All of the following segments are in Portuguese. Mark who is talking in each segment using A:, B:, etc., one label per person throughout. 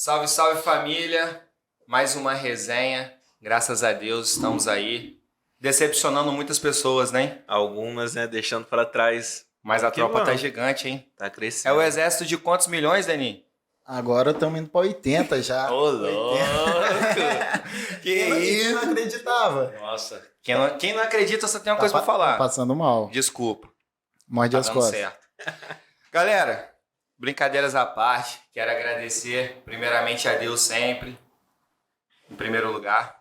A: Salve, salve família, mais uma resenha, graças a Deus estamos aí, decepcionando muitas pessoas, né?
B: Algumas, né, deixando para trás.
A: Mas a tropa tá gigante, hein?
B: Tá crescendo.
A: É o exército de quantos milhões, Dani?
C: Agora estamos indo para 80 já.
A: Ô, louco!
C: Quem não acreditava?
A: Nossa, quem não acredita só tem uma coisa pra falar.
C: Tá passando mal.
A: Desculpa,
C: Morde
A: tá
C: as
A: dando
C: costas.
A: certo. Galera, brincadeiras à parte, quero agradecer primeiramente a Deus sempre, em primeiro lugar.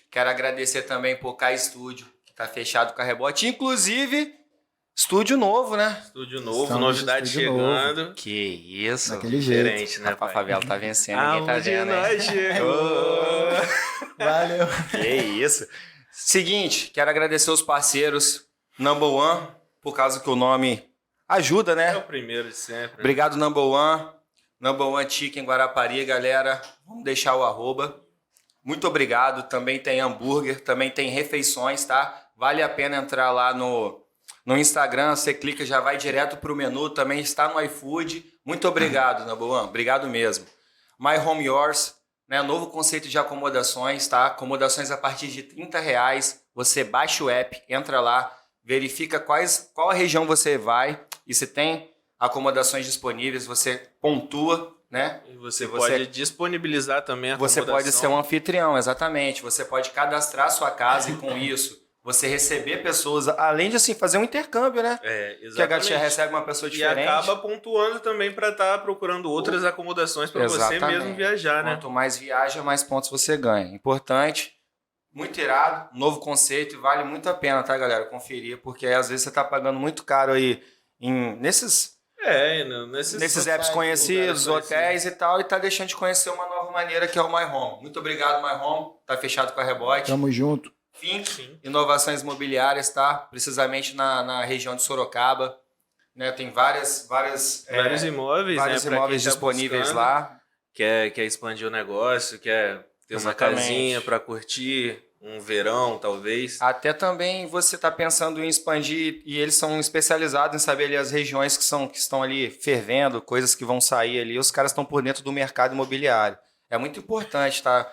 A: Quero agradecer também por K Studio, que tá fechado com a Rebote. Inclusive, estúdio novo, né?
B: Estúdio novo,
C: Estamos
B: novidade
C: no estúdio
B: chegando.
A: Que isso.
C: Daquele jeito.
B: Diferente, né,
A: A
B: pai?
A: favela tá vencendo, ninguém tá
B: Aonde
A: vendo, né?
B: nós chegou.
C: Valeu.
A: Que isso. Seguinte, quero agradecer os parceiros Number One, por causa que o nome ajuda,
B: É
A: né?
B: o primeiro de sempre.
A: Obrigado, Number One. Number One Chicken Guarapari, galera. Vamos deixar o arroba. Muito obrigado. Também tem hambúrguer, também tem refeições, tá? Vale a pena entrar lá no Instagram. Você clica, já vai direto pro menu. Também está no iFood. Muito obrigado, Number One. Obrigado mesmo. My Home Yours, né? Novo conceito de acomodações, tá? Acomodações a partir de R$30. Você baixa o app, entra lá, verifica qual a região você vai e se tem acomodações disponíveis, você pontua, né?
B: E você pode disponibilizar também a
A: Você
B: acomodação.
A: pode ser um anfitrião, exatamente. Você pode cadastrar a sua casa e com isso você receber pessoas, além de assim fazer um intercâmbio, né?
B: É,
A: Que a
B: exatamente.
A: Gatinha recebe uma pessoa diferente.
B: E acaba pontuando também para estar procurando outras acomodações para você
A: Exatamente.
B: mesmo viajar, né?
A: Quanto mais viaja, mais pontos você ganha. Importante, muito irado, novo conceito e vale muito a pena, tá, galera? Conferir, porque às vezes você tá pagando muito caro aí nesses
B: Nesses
A: apps conhecidos,
B: lugares
A: hotéis e tal, e tá deixando de conhecer uma nova maneira que é o My Home. Muito obrigado, My Home. Tá fechado com a Rebote.
C: Tamo junto.
A: Fink, inovações imobiliárias, tá? Precisamente na região de Sorocaba. Né? Tem vários
B: imóveis,
A: vários
B: né? Pra
A: imóveis
B: quem tá
A: disponíveis
B: buscando,
A: lá.
B: Quer expandir o negócio, quer ter
A: Exatamente.
B: uma casinha para curtir, um verão, talvez.
A: Até também você está pensando em expandir, e eles são especializados em saber ali as regiões que estão ali fervendo, coisas que vão sair ali. Os caras estão por dentro do mercado imobiliário. É muito importante estar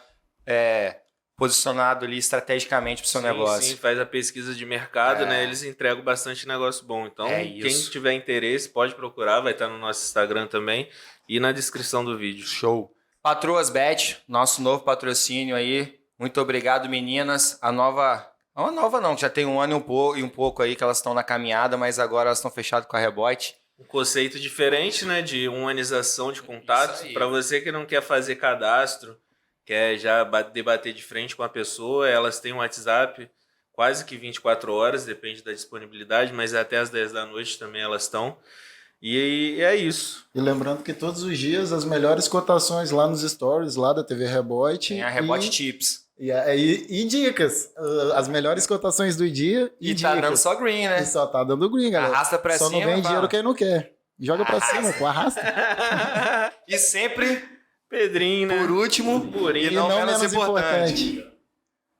A: posicionado ali estrategicamente para o seu negócio.
B: Sim, faz a pesquisa de mercado, né? Eles entregam bastante negócio bom. Então, quem tiver interesse pode procurar, vai estar no nosso Instagram também e na descrição do vídeo.
A: Show. Patroas Bet, nosso novo patrocínio aí. Muito obrigado, meninas. A nova não, já tem um ano e um pouco aí que elas estão na caminhada, mas agora elas estão fechadas com a Rebote.
B: Um conceito diferente, né? De humanização de contatos. Para você que não quer fazer cadastro, quer já debater de frente com a pessoa, elas têm um WhatsApp quase que 24 horas, depende da disponibilidade, mas até às 10 da noite também elas estão. E é isso.
C: E lembrando que todos os dias as melhores cotações lá nos stories, lá da TV Rebote.
A: Tem a Rebote Tips.
C: E dicas. As melhores cotações do dia e
A: tá
C: dicas.
A: dando só green, né?
C: E só tá dando green, galera.
A: Arrasta pra
C: só
A: cima.
C: Só não vem dinheiro quem não quer. Joga pra
A: Arrasta.
C: cima, pô, arrasta.
A: E sempre,
B: Pedrinho, né?
A: por último,
B: Burinho.
A: e não menos importante.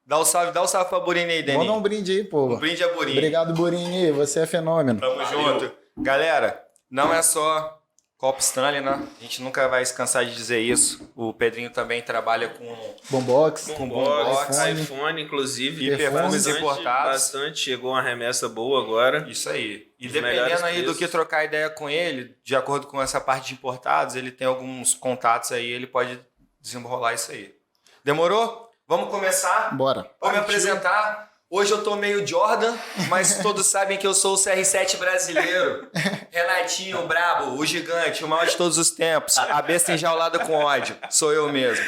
A: Dá o salve pra Burini aí, Dani.
C: Vamos dar um brinde aí, pô.
A: Um brinde a Burini.
C: Obrigado, Burini. Você é fenômeno.
A: Tamo junto. Galera, não é só copo Stanley, né? A gente nunca vai se cansar de dizer isso. O Pedrinho também trabalha com
C: Bombox.
B: iPhone, inclusive.
A: E perfumes importados.
B: Bastante. Chegou uma remessa boa agora.
A: Isso aí. E
B: Os
A: dependendo
B: melhores
A: aí do
B: preços.
A: que trocar ideia com ele, de acordo com essa parte de importados, ele tem alguns contatos aí, ele pode desenrolar isso aí. Demorou? Vamos começar?
C: Bora.
A: Vou me apresentar. Hoje eu tô meio Jordan, mas todos sabem que eu sou o CR7 brasileiro. Renatinho, brabo, o gigante, o maior de todos os tempos. A besta enjaulada com ódio. Sou eu mesmo.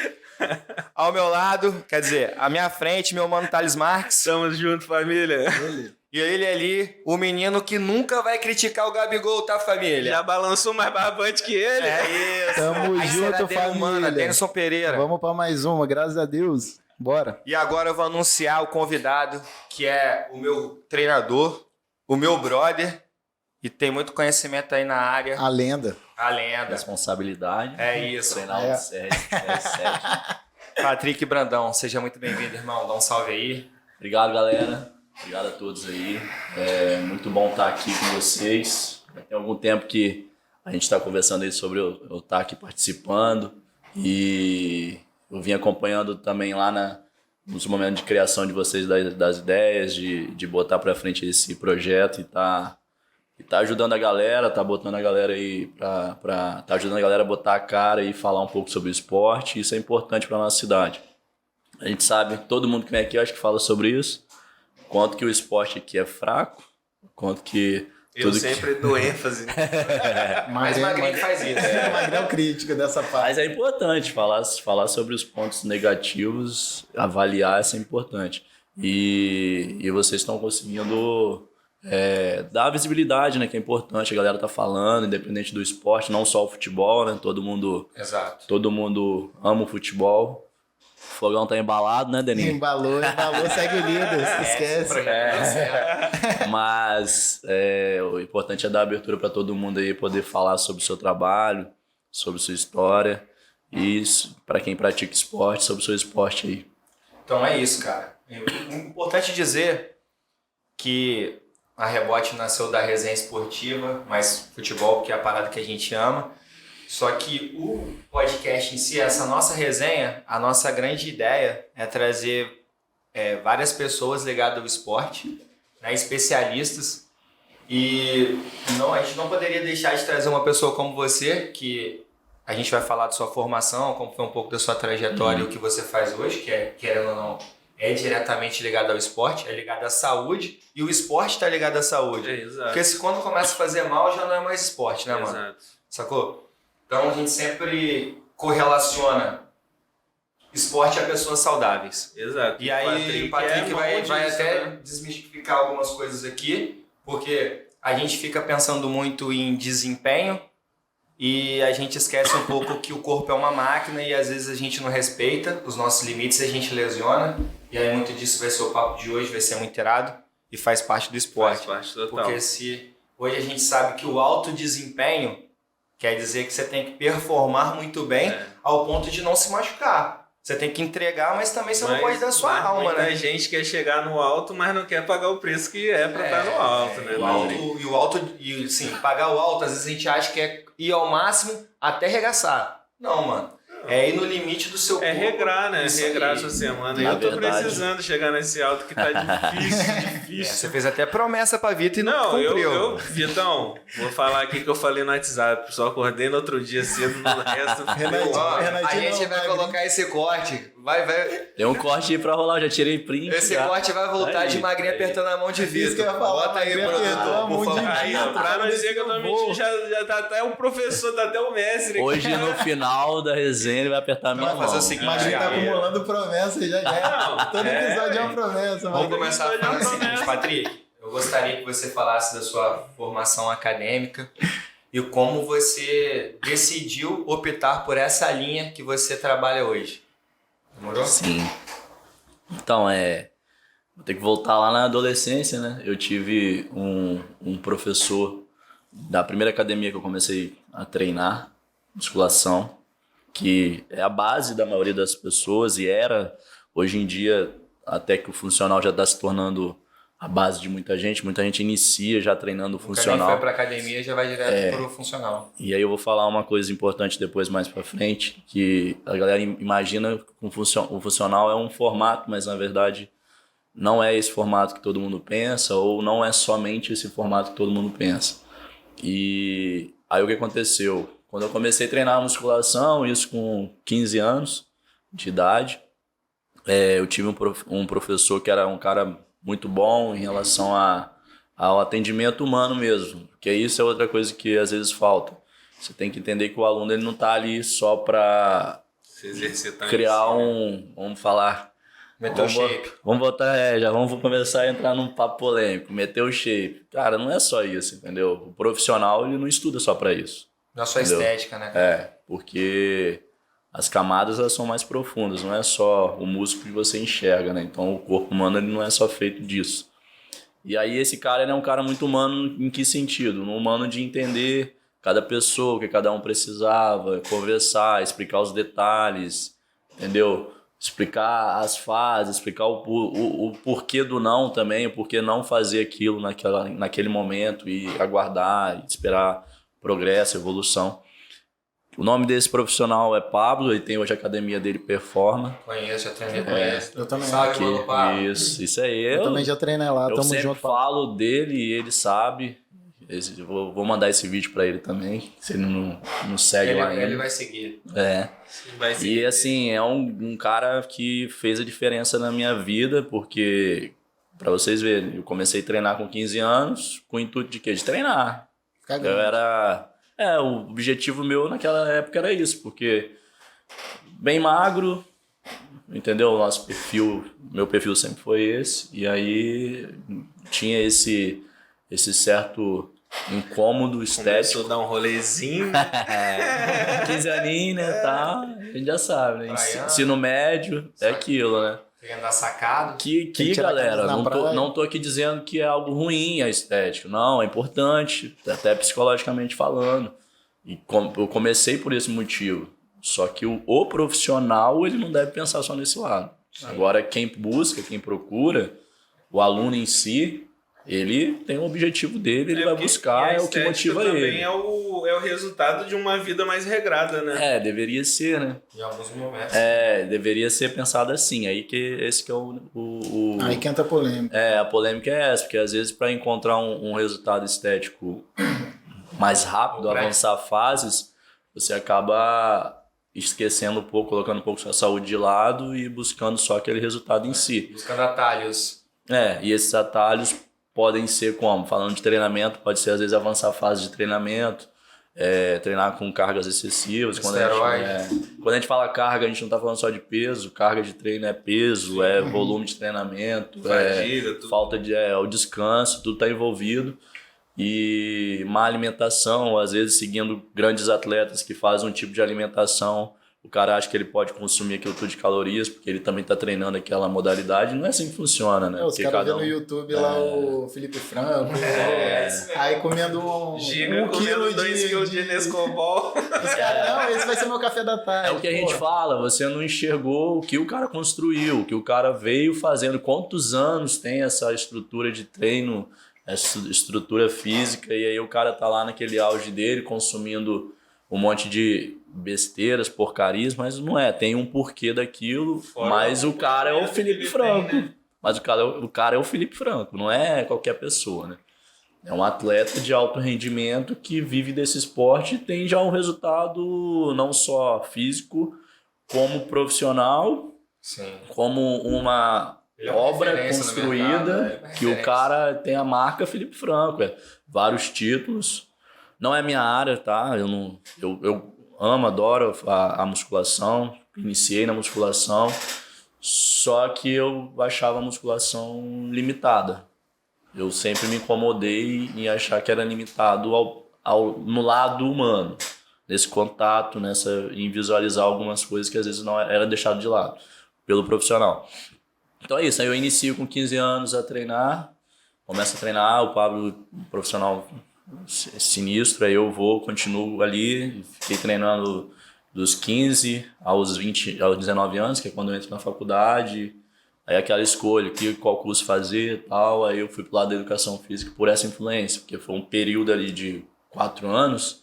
A: Ao meu lado, quer dizer, à minha frente, meu mano Thales Marques.
B: Tamo junto, família.
A: E ele ali, o menino que nunca vai criticar o Gabigol, tá, família?
B: Já balançou mais barbante que ele.
A: É isso.
C: Tamo
A: Aí
C: junto,
A: será
C: família.
A: Humana, Denison Pereira.
C: Vamos pra mais uma, graças a Deus. Bora.
A: E agora eu vou anunciar o convidado, que é o meu treinador, o meu brother, e tem muito conhecimento aí na área.
C: A lenda.
A: A lenda.
D: Responsabilidade.
A: É isso.
D: Treinar o CR7.
A: Patrick Brandão, seja muito bem-vindo, irmão. Dá um salve aí.
D: Obrigado, galera. Obrigado a todos aí. É muito bom estar aqui com vocês. Tem algum tempo que a gente está conversando aí sobre eu estar aqui participando. E eu vim acompanhando também lá nos momentos de criação de vocês das ideias, de botar para frente esse projeto e tá ajudando a galera, tá botando a galera aí tá ajudando a galera a botar a cara e falar um pouco sobre o esporte. Isso é importante para nossa cidade. A gente sabe, todo mundo que vem aqui, eu acho que fala sobre isso, quanto que o esporte aqui é fraco, quanto que...
B: Eu sempre dou ênfase.
A: Mas Magrinho faz isso.
C: Magrão crítico dessa parte.
D: Mas é importante falar sobre os pontos negativos, avaliar, isso é importante. E vocês estão conseguindo dar visibilidade, né, que é importante. A galera tá falando, independente do esporte, não só o futebol, né?
A: Exato.
D: Todo mundo ama o futebol. O fogão tá embalado, né, Deninho?
C: Embalou, segue o líder, esquece.
D: Mas o importante é dar abertura para todo mundo aí poder falar sobre o seu trabalho, sobre sua história e para quem pratica esporte, sobre o seu esporte aí.
A: Então é isso, cara. É importante dizer que a Rebote nasceu da resenha esportiva, mas futebol, que é a parada que a gente ama. Só que o podcast em si, essa nossa resenha, a nossa grande ideia é trazer várias pessoas ligadas ao esporte, né, especialistas. E a gente não poderia deixar de trazer uma pessoa como você, que a gente vai falar da sua formação, como foi um pouco da sua trajetória e o que você faz hoje, que querendo ou não, é diretamente ligado ao esporte, é ligado à saúde, e o esporte está ligado à saúde.
B: Exato.
A: Porque se quando começa a fazer mal, já não é mais esporte, né, mano?
B: Exato.
A: Sacou? Então a gente sempre correlaciona esporte a pessoas saudáveis.
B: Exato.
A: E aí o Patrick vai até
B: né?
A: desmistificar algumas coisas aqui, porque a gente fica pensando muito em desempenho e a gente esquece um pouco que o corpo é uma máquina e às vezes a gente não respeita os nossos limites e a gente lesiona. E aí muito disso vai ser o papo de hoje, vai ser muito irado e faz parte do esporte.
B: Faz parte total.
A: Porque se hoje a gente sabe que o alto desempenho quer dizer que você tem que performar muito bem ao ponto de não se machucar. Você tem que entregar, mas também você não pode dar sua alma,
B: muita
A: né?
B: Muita gente quer chegar no alto, mas não quer pagar o preço que é pra estar no alto, né?
A: Pagar o alto, às vezes a gente acha que é ir ao máximo até arregaçar. Não, mano. É ir no limite do seu corpo.
B: É regrar, né? Regrar essa semana. Eu tô precisando chegar nesse alto que tá difícil.
A: Você fez até promessa pra Vitor e não cumpriu.
B: Vitão, vou falar aqui que eu falei no WhatsApp. Só acordei no outro dia cedo, no resto.
A: A gente vai colocar esse corte. Vai.
D: Tem um corte aí pra rolar, eu já tirei print.
A: Esse corte vai voltar de Magrinho apertando a mão de Vitor.
C: Bota aí, produtor, por favor.
B: Aí, pra não dizer que eu tô mentindo, já tá até o professor, tá até o mestre aqui.
D: Hoje, no final da resenha, ele vai apertar a minha mão.
A: Fazer o seguinte,
C: Magrinho tá acumulando promessas já. Todo episódio é uma promessa.
A: Vamos começar a falar o seguinte, Patrick. Eu gostaria que você falasse da sua formação acadêmica e como você decidiu optar por essa linha que você trabalha hoje. Demorou?
D: Sim. Então, vou ter que voltar lá na adolescência, né? Eu tive um professor da primeira academia que eu comecei a treinar, musculação, que é a base da maioria das pessoas e era, hoje em dia, até que o funcional já está se tornando a base de muita gente inicia já treinando o funcional.
A: Quem foi pra academia já vai direto pro funcional.
D: E aí eu vou falar uma coisa importante depois mais pra frente, que a galera imagina que o funcional é um formato, mas na verdade não é esse formato que todo mundo pensa, ou não é somente esse formato que todo mundo pensa. E aí o que aconteceu? Quando eu comecei a treinar a musculação, isso com 15 anos de idade, eu tive um professor que era um cara muito bom em relação ao atendimento humano mesmo, porque isso é outra coisa que às vezes falta. Você tem que entender que o aluno ele não está ali só para criar vamos falar...
A: Meter o shape.
D: Vamos botar, já vamos começar a entrar num papo polêmico, meter o shape. Cara, não é só isso, entendeu? O profissional ele não estuda só para isso.
A: Não é só estética, né?
D: Porque as camadas elas são mais profundas, não é só o músculo que você enxerga, né? Então o corpo humano ele não é só feito disso. E aí esse cara ele é um cara muito humano em que sentido? No humano de entender cada pessoa, o que cada um precisava, conversar, explicar os detalhes, entendeu? Explicar as fases, explicar o porquê do não também, o porquê não fazer aquilo naquele momento e aguardar, e esperar progresso, evolução. O nome desse profissional é Pablo, ele tem hoje a academia dele Performa.
A: Conheço, já treinei com ele.
C: Eu também.
A: Sabe, mano, Pablo?
D: Isso aí.
C: Eu também já treinei lá,
D: Eu
C: tamo
D: sempre
C: junto. Pablo.
D: falo dele e ele sabe. Vou mandar esse vídeo pra ele também, se ele não segue lá ainda.
A: Ele vai seguir.
B: Vai
D: E
B: seguir.
D: assim, é um cara que fez a diferença na minha vida, porque, pra vocês verem, eu comecei a treinar com 15 anos, com o intuito de quê? De treinar.
C: Fica
D: Eu
C: grande.
D: era... o objetivo meu naquela época era isso, porque bem magro, entendeu? Meu perfil sempre foi esse, e aí tinha esse certo incômodo estético.
B: Começou a dar um rolezinho.
D: 15 aninhos, né, tá? A gente já sabe, né?
A: Praiano.
D: Ensino médio, é aquilo, né?
A: Querendo dar sacado.
D: Que
C: que tirar a
D: galera,
C: camisa na praia.
D: não tô aqui dizendo que é algo ruim a estética. Não, é importante, até psicologicamente falando. E eu comecei por esse motivo. Só que o profissional, ele não deve pensar só nesse lado. Agora, quem busca, quem procura, o aluno em si, ele tem o objetivo dele, ele vai
B: porque-
D: buscar,
B: e a
D: é o que
B: estética
D: motiva
B: também
D: ele.
B: é o resultado de uma vida mais regrada, né?
D: Deveria ser, né?
A: Em alguns momentos.
D: Deveria ser pensado assim. Aí que esse que é
C: Aí que entra a polêmica.
D: a polêmica é essa, porque às vezes para encontrar um resultado estético mais rápido,
A: Ou pra-
D: avançar fases, você acaba esquecendo um pouco, colocando um pouco sua saúde de lado e buscando só aquele resultado em si.
A: Buscando atalhos.
D: E esses atalhos podem ser como? Falando de treinamento, pode ser às vezes avançar a fase de treinamento, treinar com cargas excessivas. Quando a gente fala carga, a gente não está falando só de peso, carga de treino é peso, é volume de treinamento,
B: Fadiga, tudo.
D: falta de o descanso, tudo está envolvido. E má alimentação, às vezes seguindo grandes atletas que fazem um tipo de alimentação, o cara acha que ele pode consumir aquilo tudo de calorias, porque ele também está treinando aquela modalidade. Não é assim que funciona, né?
C: Os
D: Porque
C: caras vêem
D: cada
C: no YouTube lá o Felipe Franco, aí comendo
B: Giga
C: um
B: comendo
C: quilo
B: 2 quilos de Nescobol.
C: Os caras, não, esse vai ser meu café da tarde.
D: É o que a gente
C: Pô,
D: fala, você não enxergou o que o cara construiu, o que o cara veio fazendo, quantos anos tem essa estrutura de treino, essa estrutura física, e aí o cara tá lá naquele auge dele, consumindo um monte de besteiras, porcarias, mas não é, tem um porquê daquilo, mas o cara é o Felipe Franco. Mas o cara é o Felipe Franco, não é qualquer pessoa, né? É um atleta de alto rendimento que vive desse esporte e tem já um resultado não só físico, como profissional,
A: Sim.
D: como uma
A: Ele é uma
D: obra
A: referência no
D: construída,
A: mercado, né? Uma
D: que o
A: referência.
D: cara tem a marca Felipe Franco, vários títulos. Não é minha área, tá? Eu amo, adoro a musculação, iniciei na musculação, só que eu achava a musculação limitada. Eu sempre me incomodei em achar que era limitado no lado humano, nesse contato, em visualizar algumas coisas que às vezes não era deixado de lado pelo profissional. Então é isso, aí eu inicio com 15 anos a treinar, começo a treinar, o Pablo, um profissional sinistro, aí eu continuo ali, fiquei treinando dos 15 aos 19 anos, que é quando eu entro na faculdade. Aí aquela escolha, qual curso fazer e tal, aí eu fui pro lado da educação física por essa influência, porque foi um período ali de 4 anos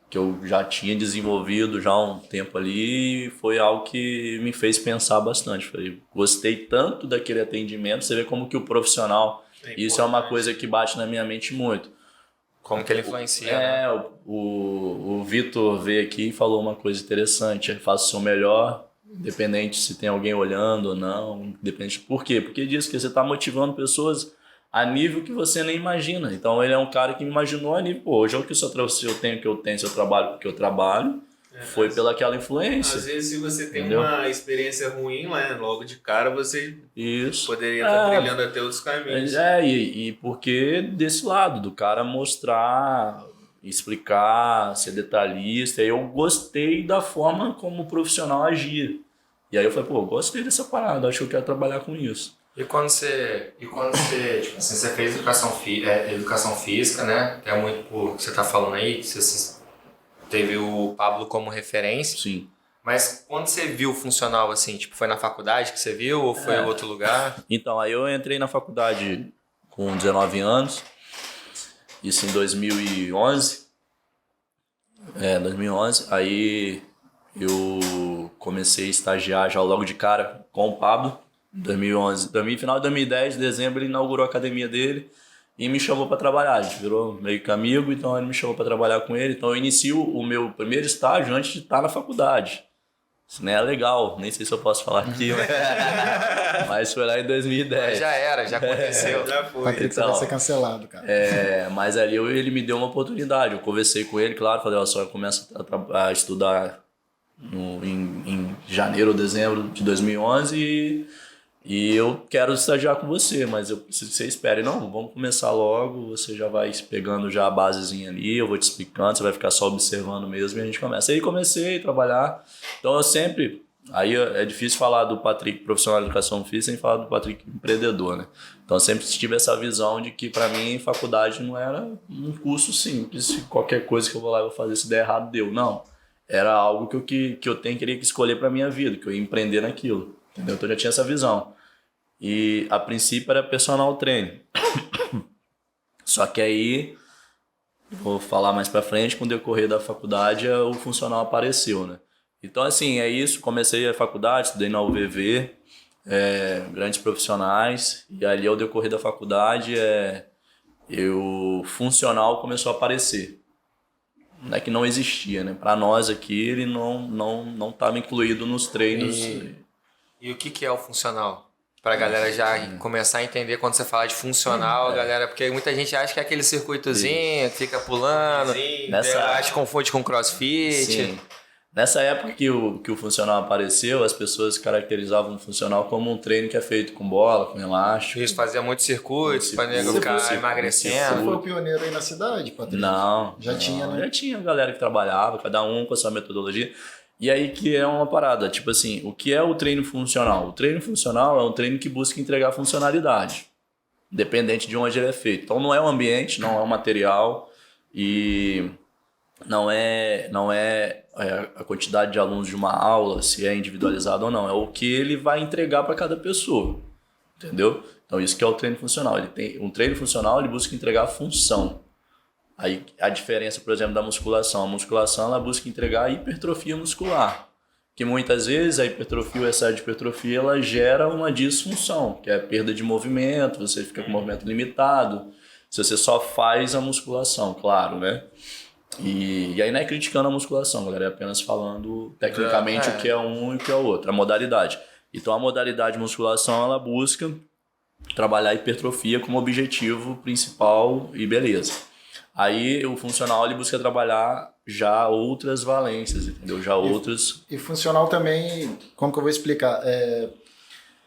D: que eu já tinha desenvolvido já há um tempo ali, e foi algo que me fez pensar bastante. Falei, gostei tanto daquele atendimento, você vê como que o profissional, isso é uma coisa que bate na minha mente muito.
A: Como que ele influencia, né?
D: O Vitor veio aqui e falou uma coisa interessante, faça o seu melhor, independente se tem alguém olhando ou não, independente. Por quê? Porque diz que você está motivando pessoas a nível que você nem imagina. Então ele é um cara que me imaginou a nível, hoje eu tenho o que eu tenho, se eu trabalho porque eu trabalho, foi pelaquela influência.
B: Às vezes, se você tem
D: Entendeu?
B: uma experiência ruim, né, logo de cara, você
D: Isso.
B: poderia estar trilhando até outros caminhos.
D: E porque desse lado, do cara mostrar, explicar, ser detalhista, eu gostei da forma como o profissional agia. E aí eu falei, gostei dessa parada, acho que eu quero trabalhar com isso.
A: E quando você tipo assim, você fez educação física, né? Até muito por que você tá falando aí, que você teve o Pablo como referência.
D: Sim.
A: Mas quando você viu o funcional assim, tipo, foi na faculdade que você viu ou foi em outro lugar?
D: Então, aí eu entrei na faculdade com 19 anos, isso em 2011. 2011. Aí eu comecei a estagiar já logo de cara com o Pablo, em 2011. Final de 2010, dezembro, ele inaugurou a academia dele e me chamou para trabalhar. A gente virou meio que amigo, então ele me chamou para trabalhar com ele. Então eu inicio o meu primeiro estágio antes de estar na faculdade. Isso nem é legal, nem sei se eu posso falar aqui, mas foi lá em 2010.
A: Mas já era, já aconteceu.
B: Já foi.
C: Patrick, você vai ser cancelado, cara.
D: Mas ali ele me deu uma oportunidade. Eu conversei com ele, claro, falei, ó, só começa a estudar em janeiro ou dezembro de 2011 e eu quero estagiar com você, mas eu preciso que você espere. Não, vamos começar logo, você já vai pegando já a basezinha ali, eu vou te explicando, você vai ficar só observando mesmo e a gente começa. Aí comecei a trabalhar, então eu sempre... Aí é difícil falar do Patrick profissional de educação física sem falar do Patrick empreendedor, né? Então eu sempre tive essa visão de que para mim faculdade não era um curso simples, qualquer coisa que eu vou lá e vou fazer, se der errado, deu. Não, era algo que eu queria que escolher para minha vida, que eu ia empreender naquilo, entendeu? Então eu já tinha essa visão. E a princípio era personal trainer. Só que aí, vou falar mais para frente, com o decorrer da faculdade o funcional apareceu, né? Então, assim, é isso. Comecei a faculdade, estudei na UVV, grandes profissionais, e ali ao decorrer da faculdade, o funcional começou a aparecer. Não é que não existia, né? Para nós aqui, ele não estava incluído nos treinos.
A: E o que é o funcional? Pra galera já começar a entender quando você fala de funcional, galera, porque muita gente acha que é aquele circuitozinho que fica pulando, acha que confunde com crossfit.
D: Sim. Nessa época que o funcional apareceu, as pessoas caracterizavam o funcional como um treino que é feito com bola, com elástico.
A: Isso, fazia muitos circuitos para nego ficar emagrecendo.
C: Você foi o pioneiro aí na cidade, Patrick?
D: Não.
C: Já tinha, né?
D: Já tinha galera que trabalhava, cada um com a sua metodologia. E aí que é uma parada, tipo assim, o que é o treino funcional? O treino funcional é um treino que busca entregar funcionalidade, independente de onde ele é feito. Então não é o ambiente, não é o material e não é a quantidade de alunos de uma aula, se é individualizado ou não, é o que ele vai entregar para cada pessoa, entendeu? Então isso que é o treino funcional. Um treino funcional ele busca entregar função. Aí a diferença, por exemplo, da musculação. A musculação ela busca entregar a hipertrofia muscular, que muitas vezes a hipertrofia, o excesso de hipertrofia, ela gera uma disfunção, que é a perda de movimento, você fica com movimento limitado, se você só faz a musculação, claro, né? E aí não é criticando a musculação, galera, é apenas falando tecnicamente o que é um e o que é o outro, a modalidade. Então a modalidade musculação, ela busca trabalhar a hipertrofia como objetivo principal e beleza. Aí o funcional ele busca trabalhar já outras valências, entendeu? Já outras...
C: E funcional também, como que eu vou explicar?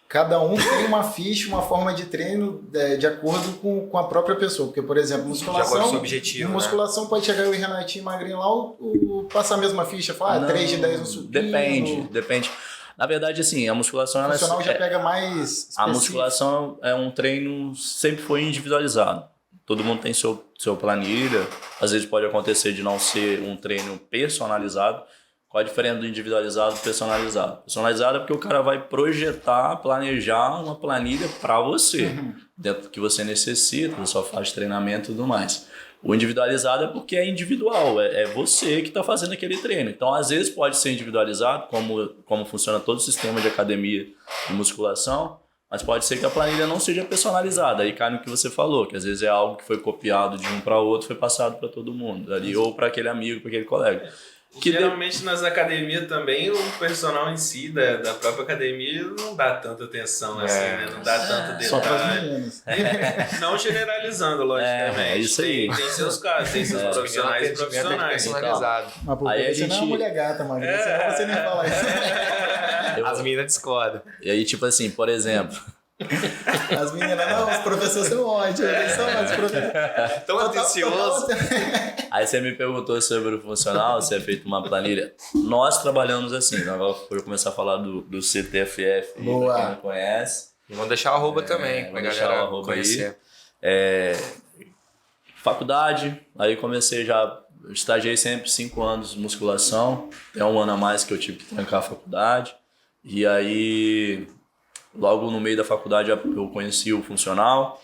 C: Cada um tem uma ficha, uma forma de treino de acordo com a própria pessoa. Porque, por exemplo, musculação,
A: objetivo,
C: musculação pode chegar eu e Renatinho magrinho lá, passar a mesma ficha, falar 3 de 10 no supino. Depende.
D: Na verdade, assim, a musculação...
C: O funcional já pega mais específico.
D: A musculação é um treino, sempre foi individualizado. Todo mundo tem seu planilha. Às vezes pode acontecer de não ser um treino personalizado. Qual a diferença do individualizado e personalizado? Personalizado é porque o cara vai projetar, planejar uma planilha para você, dentro do que você necessita, da sua fase de treinamento e tudo mais. O individualizado é porque é individual, é você que está fazendo aquele treino. Então, às vezes pode ser individualizado, como funciona todo o sistema de academia de musculação, mas pode ser que a planilha não seja personalizada. Aí cai no que você falou, que às vezes é algo que foi copiado de um para outro, foi passado para todo mundo, ali, ou para aquele amigo, para aquele colega.
B: Que geralmente nas academias também o personal em si da própria academia não dá tanta atenção assim, né? Não dá tanto detalhe.
C: Só para as meninas.
B: Não generalizando, logicamente.
D: É isso aí.
B: Tem seus casos, tem seus profissionais e profissionais.
A: Personalizado.
C: Mas por
D: Aí a
C: você não é
D: gente-
C: uma mulher gata, mano. Senão você nem fala isso.
A: As meninas discordam.
D: E aí, tipo assim, por exemplo...
C: As meninas, não, os professores são ótimos. Eles são os professores.
A: Tão atencioso.
D: Aí você me perguntou sobre o funcional, se é feito uma planilha. Nós trabalhamos assim, agora vou começar a falar do CTFF,
C: Boa.
D: pra quem não conhece.
A: E vamos deixar o arroba também, pra
D: vou deixar
A: galera
D: o arroba
A: conhecer.
D: Faculdade, aí comecei já, estagiei sempre 5 anos de musculação, é um ano a mais que eu tive que trancar a faculdade. E aí, logo no meio da faculdade eu conheci o funcional.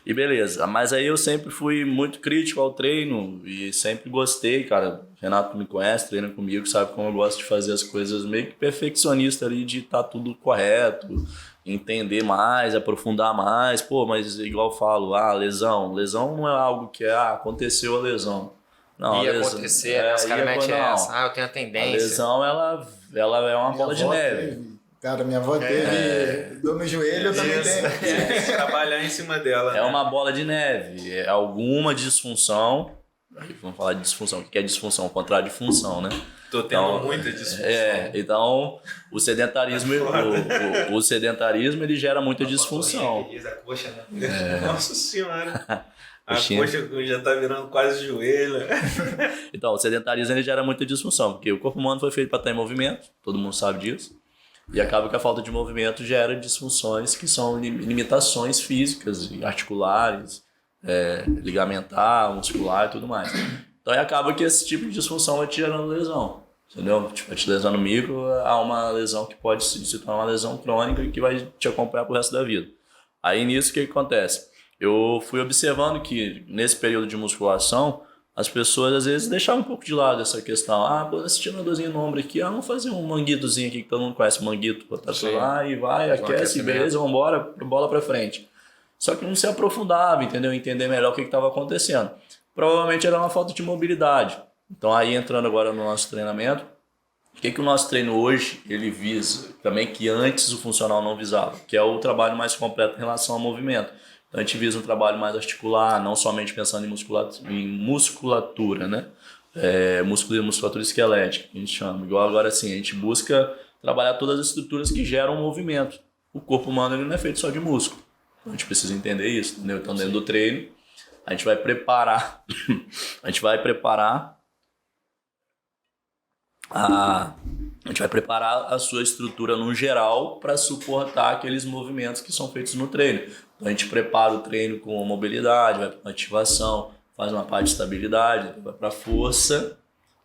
D: E beleza. Mas aí eu sempre fui muito crítico ao treino e sempre gostei, cara. Renato me conhece, treina comigo, sabe como eu gosto de fazer as coisas meio que perfeccionista ali, de estar tudo correto, entender mais, aprofundar mais. Pô, mas igual eu falo, lesão. Lesão não é algo que aconteceu a lesão. Não,
A: Ia
D: a lesão,
A: acontecer, né? Os caras metem essa. Eu tenho a
D: a
A: tendência.
D: lesão, ela é uma bola de neve.
C: Cara, minha avó teve dor no joelho, eu também tenho.
B: Trabalhar em cima dela.
D: É uma bola de neve. É alguma disfunção. Aí vamos falar de disfunção. O que é disfunção? O contrário de função, né?
B: Tô tendo muita disfunção.
D: Então o sedentarismo, o sedentarismo ele gera muita disfunção.
A: A coxa, né?
B: Nossa senhora. A
D: Coxinha.
B: coxa já tá virando quase joelho.
D: Então, o sedentarismo ele gera muita disfunção, porque o corpo humano foi feito para estar em movimento, todo mundo sabe disso. E acaba que a falta de movimento gera disfunções que são limitações físicas, articulares, ligamentar, muscular e tudo mais. Então aí acaba que esse tipo de disfunção vai te gerando lesão, entendeu? Tipo, vai te lesando micro, há uma lesão que pode se tornar uma lesão crônica e que vai te acompanhar pro resto da vida. Aí nisso o que acontece? Eu fui observando que nesse período de musculação, as pessoas às vezes deixavam um pouco de lado essa questão. Pô, assistindo uma dorzinha no ombro aqui, vamos fazer um manguitozinho aqui que todo mundo conhece, manguito, botar lá e vai, aquece, beleza, vambora, bola pra frente. Só que não se aprofundava, entendeu? Entender melhor o que estava acontecendo. Provavelmente era uma falta de mobilidade. Então aí entrando agora no nosso treinamento, o que o nosso treino hoje ele visa? Também que antes o funcional não visava, que é o trabalho mais completo em relação ao movimento. Então a gente visa um trabalho mais articular, não somente pensando em musculatura, né? Músculo e musculatura esquelética, que a gente chama. Igual agora assim, a gente busca trabalhar todas as estruturas que geram movimento. O corpo humano ele não é feito só de músculo. Então a gente precisa entender isso, entendeu? Então dentro do treino, a gente vai preparar a sua estrutura no geral para suportar aqueles movimentos que são feitos no treino. Então a gente prepara o treino com mobilidade, vai para ativação, faz uma parte de estabilidade, vai para força,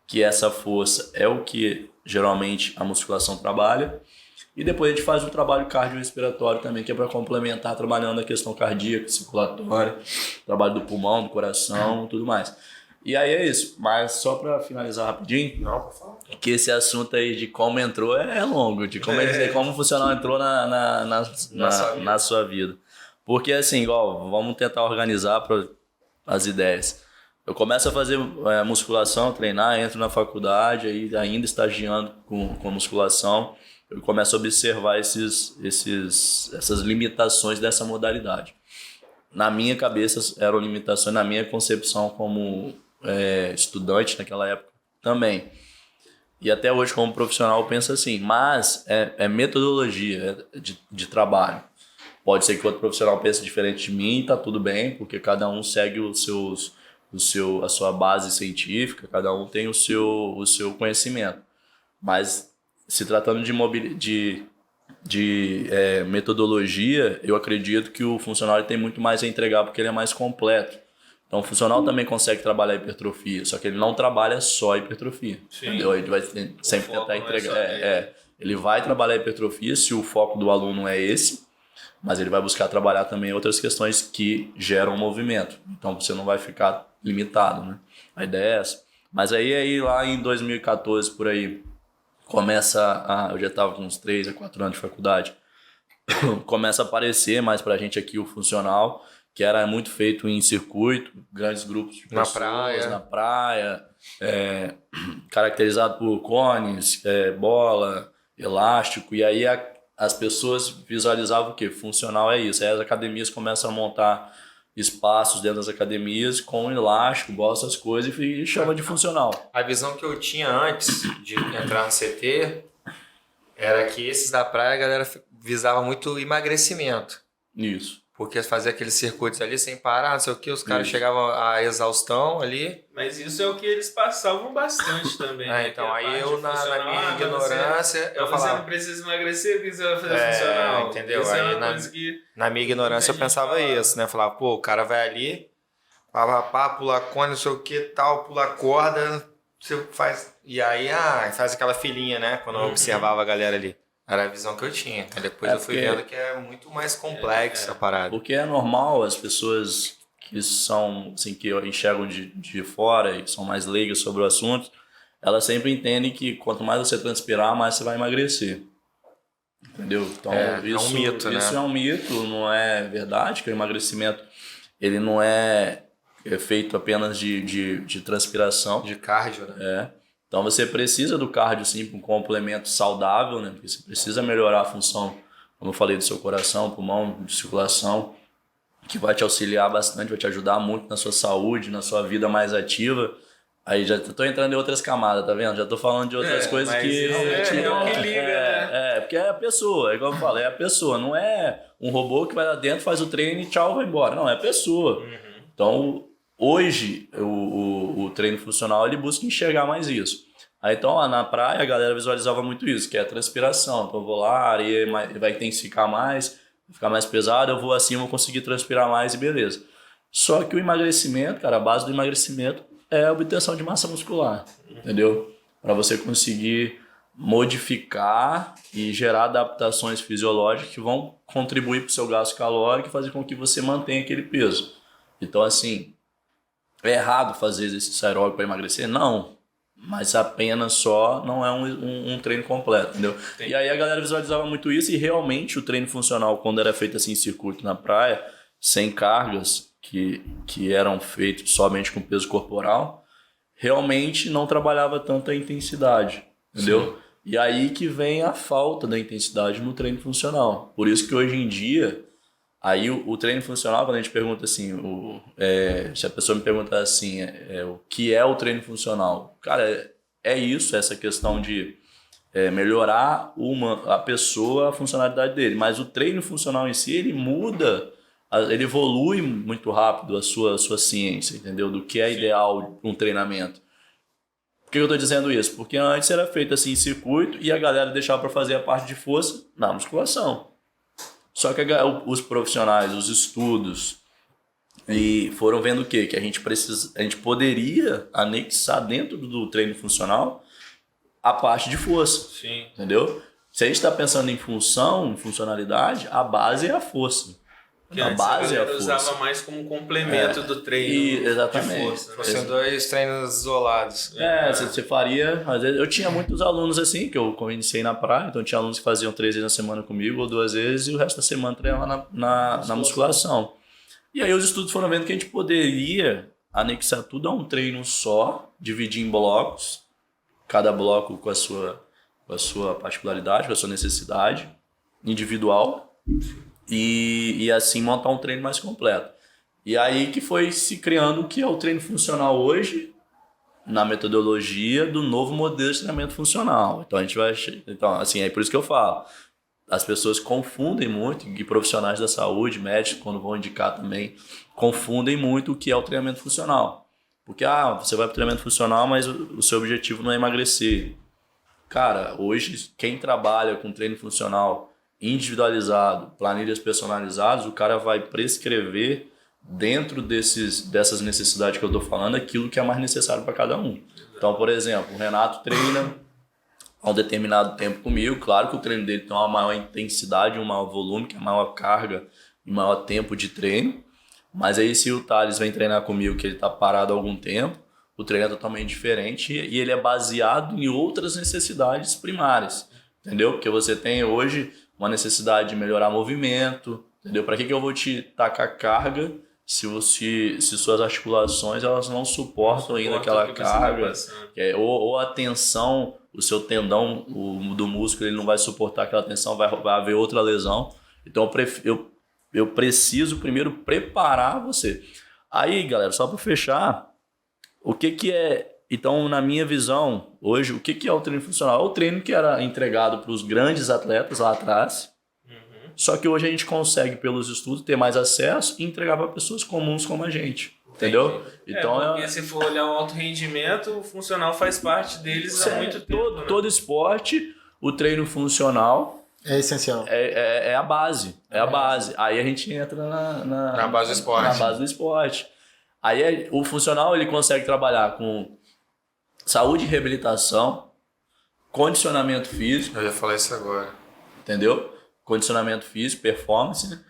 D: que essa força é o que geralmente a musculação trabalha. E depois a gente faz um trabalho cardiorrespiratório também, que é para complementar, trabalhando a questão cardíaca, circulatória, trabalho do pulmão, do coração, tudo mais. E aí é isso, mas só para finalizar rapidinho, que esse assunto aí de como entrou é longo, de como o funcional entrou na sua vida. Porque assim, igual, vamos tentar organizar as ideias. Eu começo a fazer musculação, treinar, entro na faculdade, aí ainda estagiando com musculação, eu começo a observar essas limitações dessa modalidade. Na minha cabeça eram limitações, na minha concepção como estudante naquela época também. E até hoje como profissional eu penso assim, mas é metodologia de trabalho. Pode ser que outro profissional pense diferente de mim e tá tudo bem, porque cada um segue a sua base científica, cada um tem o seu conhecimento. Mas se tratando de metodologia, eu acredito que o funcional tem muito mais a entregar porque ele é mais completo. Então o funcional também consegue trabalhar hipertrofia, só que ele não trabalha só hipertrofia. Entendeu? Ele vai sempre tentar entregar. Ele vai trabalhar hipertrofia se o foco do aluno é esse, mas ele vai buscar trabalhar também outras questões que geram movimento. Então você não vai ficar limitado, né? A ideia é essa. Mas aí lá em 2014, por aí, eu já estava com uns 3 a 4 anos de faculdade, começa a aparecer mais pra gente aqui o funcional, que era muito feito em circuito, grandes grupos de pessoas, na praia, caracterizado por cones, bola, elástico, e aí as pessoas visualizavam o quê? Funcional é isso. Aí as academias começam a montar espaços dentro das academias com elástico, bola, essas coisas, e chama de funcional.
A: A visão que eu tinha antes de entrar no CT era que esses da praia a galera visava muito emagrecimento.
D: Isso.
A: Porque fazia aqueles circuitos ali sem parar, não sei o que, os caras chegavam à exaustão ali.
B: Mas isso é o que eles passavam bastante também.
A: Então, aí eu, na minha ignorância, eu falava...
B: Você não precisa emagrecer, o que você vai fazer funcional?
A: Entendeu?
B: Isso
A: Aí, na minha ignorância, eu pensava isso, né? Eu falava, pô, o cara vai ali, pula cone, não sei o que, tal, pula corda, você faz... E aí, faz aquela filinha, né? Quando eu observava a galera ali. Era a visão que eu tinha. Aí depois eu fui
D: porque-
A: vendo que é muito mais complexa a parada.
D: Porque é normal as pessoas que são, assim, que enxergam de fora e são mais leigas sobre o assunto, elas sempre entendem que quanto mais você transpirar, mais você vai emagrecer. Entendeu? Então,
A: É um mito, né?
D: Isso é um mito, não é verdade, que o emagrecimento ele não é feito apenas de transpiração.
A: De cardio, né?
D: Então você precisa do cardio sim para um complemento saudável, né? Porque você precisa melhorar a função, como eu falei, do seu coração, pulmão, de circulação, que vai te auxiliar bastante, vai te ajudar muito na sua saúde, na sua vida mais ativa. Aí já tô entrando em outras camadas, tá vendo? Já tô falando de outras coisas
B: mas
D: que...
B: isso é o que liga, né?
D: Porque é a pessoa, é igual eu falo, é a pessoa. Não é um robô que vai lá dentro, faz o treino e tchau, vai embora. Não, é a pessoa. Então, hoje, o treino funcional, ele busca enxergar mais isso. Aí, então, lá na praia, a galera visualizava muito isso, que é a transpiração. Então, eu vou lá, a areia vai intensificar mais, vai ficar mais pesado, eu vou assim, vou conseguir transpirar mais e beleza. Só que o emagrecimento, cara, a base do emagrecimento é a obtenção de massa muscular, entendeu? Para você conseguir modificar e gerar adaptações fisiológicas que vão contribuir para o seu gasto calórico e fazer com que você mantenha aquele peso. Então, assim, é errado fazer exercício aeróbico para emagrecer? Não. Mas apenas só não é um treino completo, entendeu? E aí a galera visualizava muito isso e realmente o treino funcional, quando era feito assim em circuito na praia, sem cargas, que eram feitos somente com peso corporal, realmente não trabalhava tanta intensidade, entendeu? Sim. E aí que vem a falta da intensidade no treino funcional. Por isso que hoje em dia, aí o treino funcional, quando a gente pergunta assim, se a pessoa me perguntar assim, o que é o treino funcional? Cara, é isso, essa questão de melhorar a pessoa, a funcionalidade dele. Mas o treino funcional em si, ele muda, ele evolui muito rápido a sua ciência, entendeu? Do que é ideal para um treinamento. Por que eu estou dizendo isso? Porque antes era feito assim em circuito e a galera deixava para fazer a parte de força na musculação. Só que os profissionais, os estudos, e foram vendo o quê? Que a gente poderia anexar dentro do treino funcional a parte de força. Sim. Entendeu? Se a gente está pensando em funcionalidade, a base é a força.
B: Que a base é a força. Usava mais como complemento do treino
D: exatamente.
B: De força. Né?
A: São dois treinos isolados.
D: Você faria... Às vezes, eu tinha muitos alunos assim, que eu iniciei na praia, então tinha alunos que faziam 3 vezes na semana comigo, ou 2 vezes, e o resto da semana treinava na musculação. E aí os estudos foram vendo que a gente poderia anexar tudo a um treino só, dividir em blocos, cada bloco com a sua particularidade, com a sua necessidade individual, e assim montar um treino mais completo. E aí que foi se criando o que é o treino funcional hoje, na metodologia do novo modelo de treinamento funcional. Então, é por isso que eu falo. As pessoas confundem muito, e profissionais da saúde, médicos, quando vão indicar também, confundem muito o que é o treinamento funcional. Porque, você vai para o treinamento funcional, mas o seu objetivo não é emagrecer. Cara, hoje, quem trabalha com treino funcional individualizado, planilhas personalizadas, o cara vai prescrever dentro dessas necessidades que eu estou falando, aquilo que é mais necessário para cada um. Então, por exemplo, o Renato treina há um determinado tempo comigo, claro que o treino dele tem uma maior intensidade, um maior volume, que é maior carga e maior tempo de treino, mas aí se o Thales vem treinar comigo, que ele está parado há algum tempo, o treino é totalmente diferente e ele é baseado em outras necessidades primárias, entendeu? Porque você tem hoje uma necessidade de melhorar movimento, entendeu? Para que eu vou te tacar carga se suas articulações elas não suportam ainda aquela carga? Ou a tensão, o seu tendão do músculo ele não vai suportar aquela tensão, vai haver outra lesão. Então eu preciso primeiro preparar você. Aí, galera, só para fechar, o que é... Então, na minha visão, hoje, o que é o treino funcional? É o treino que era entregado para os grandes atletas lá atrás, só que hoje a gente consegue, pelos estudos, ter mais acesso e entregar para pessoas comuns como a gente. Entendeu?
B: Então, porque se for olhar o alto rendimento, o funcional faz parte deles há muito tempo.
D: Todo esporte, o treino funcional...
C: É essencial.
D: É a base. É a base. Aí a gente entra
A: na base do esporte.
D: Na base do esporte. Aí o funcional ele consegue trabalhar com saúde e reabilitação, condicionamento físico.
A: Eu ia falar isso agora.
D: entendeu? Condicionamento físico, performance, né?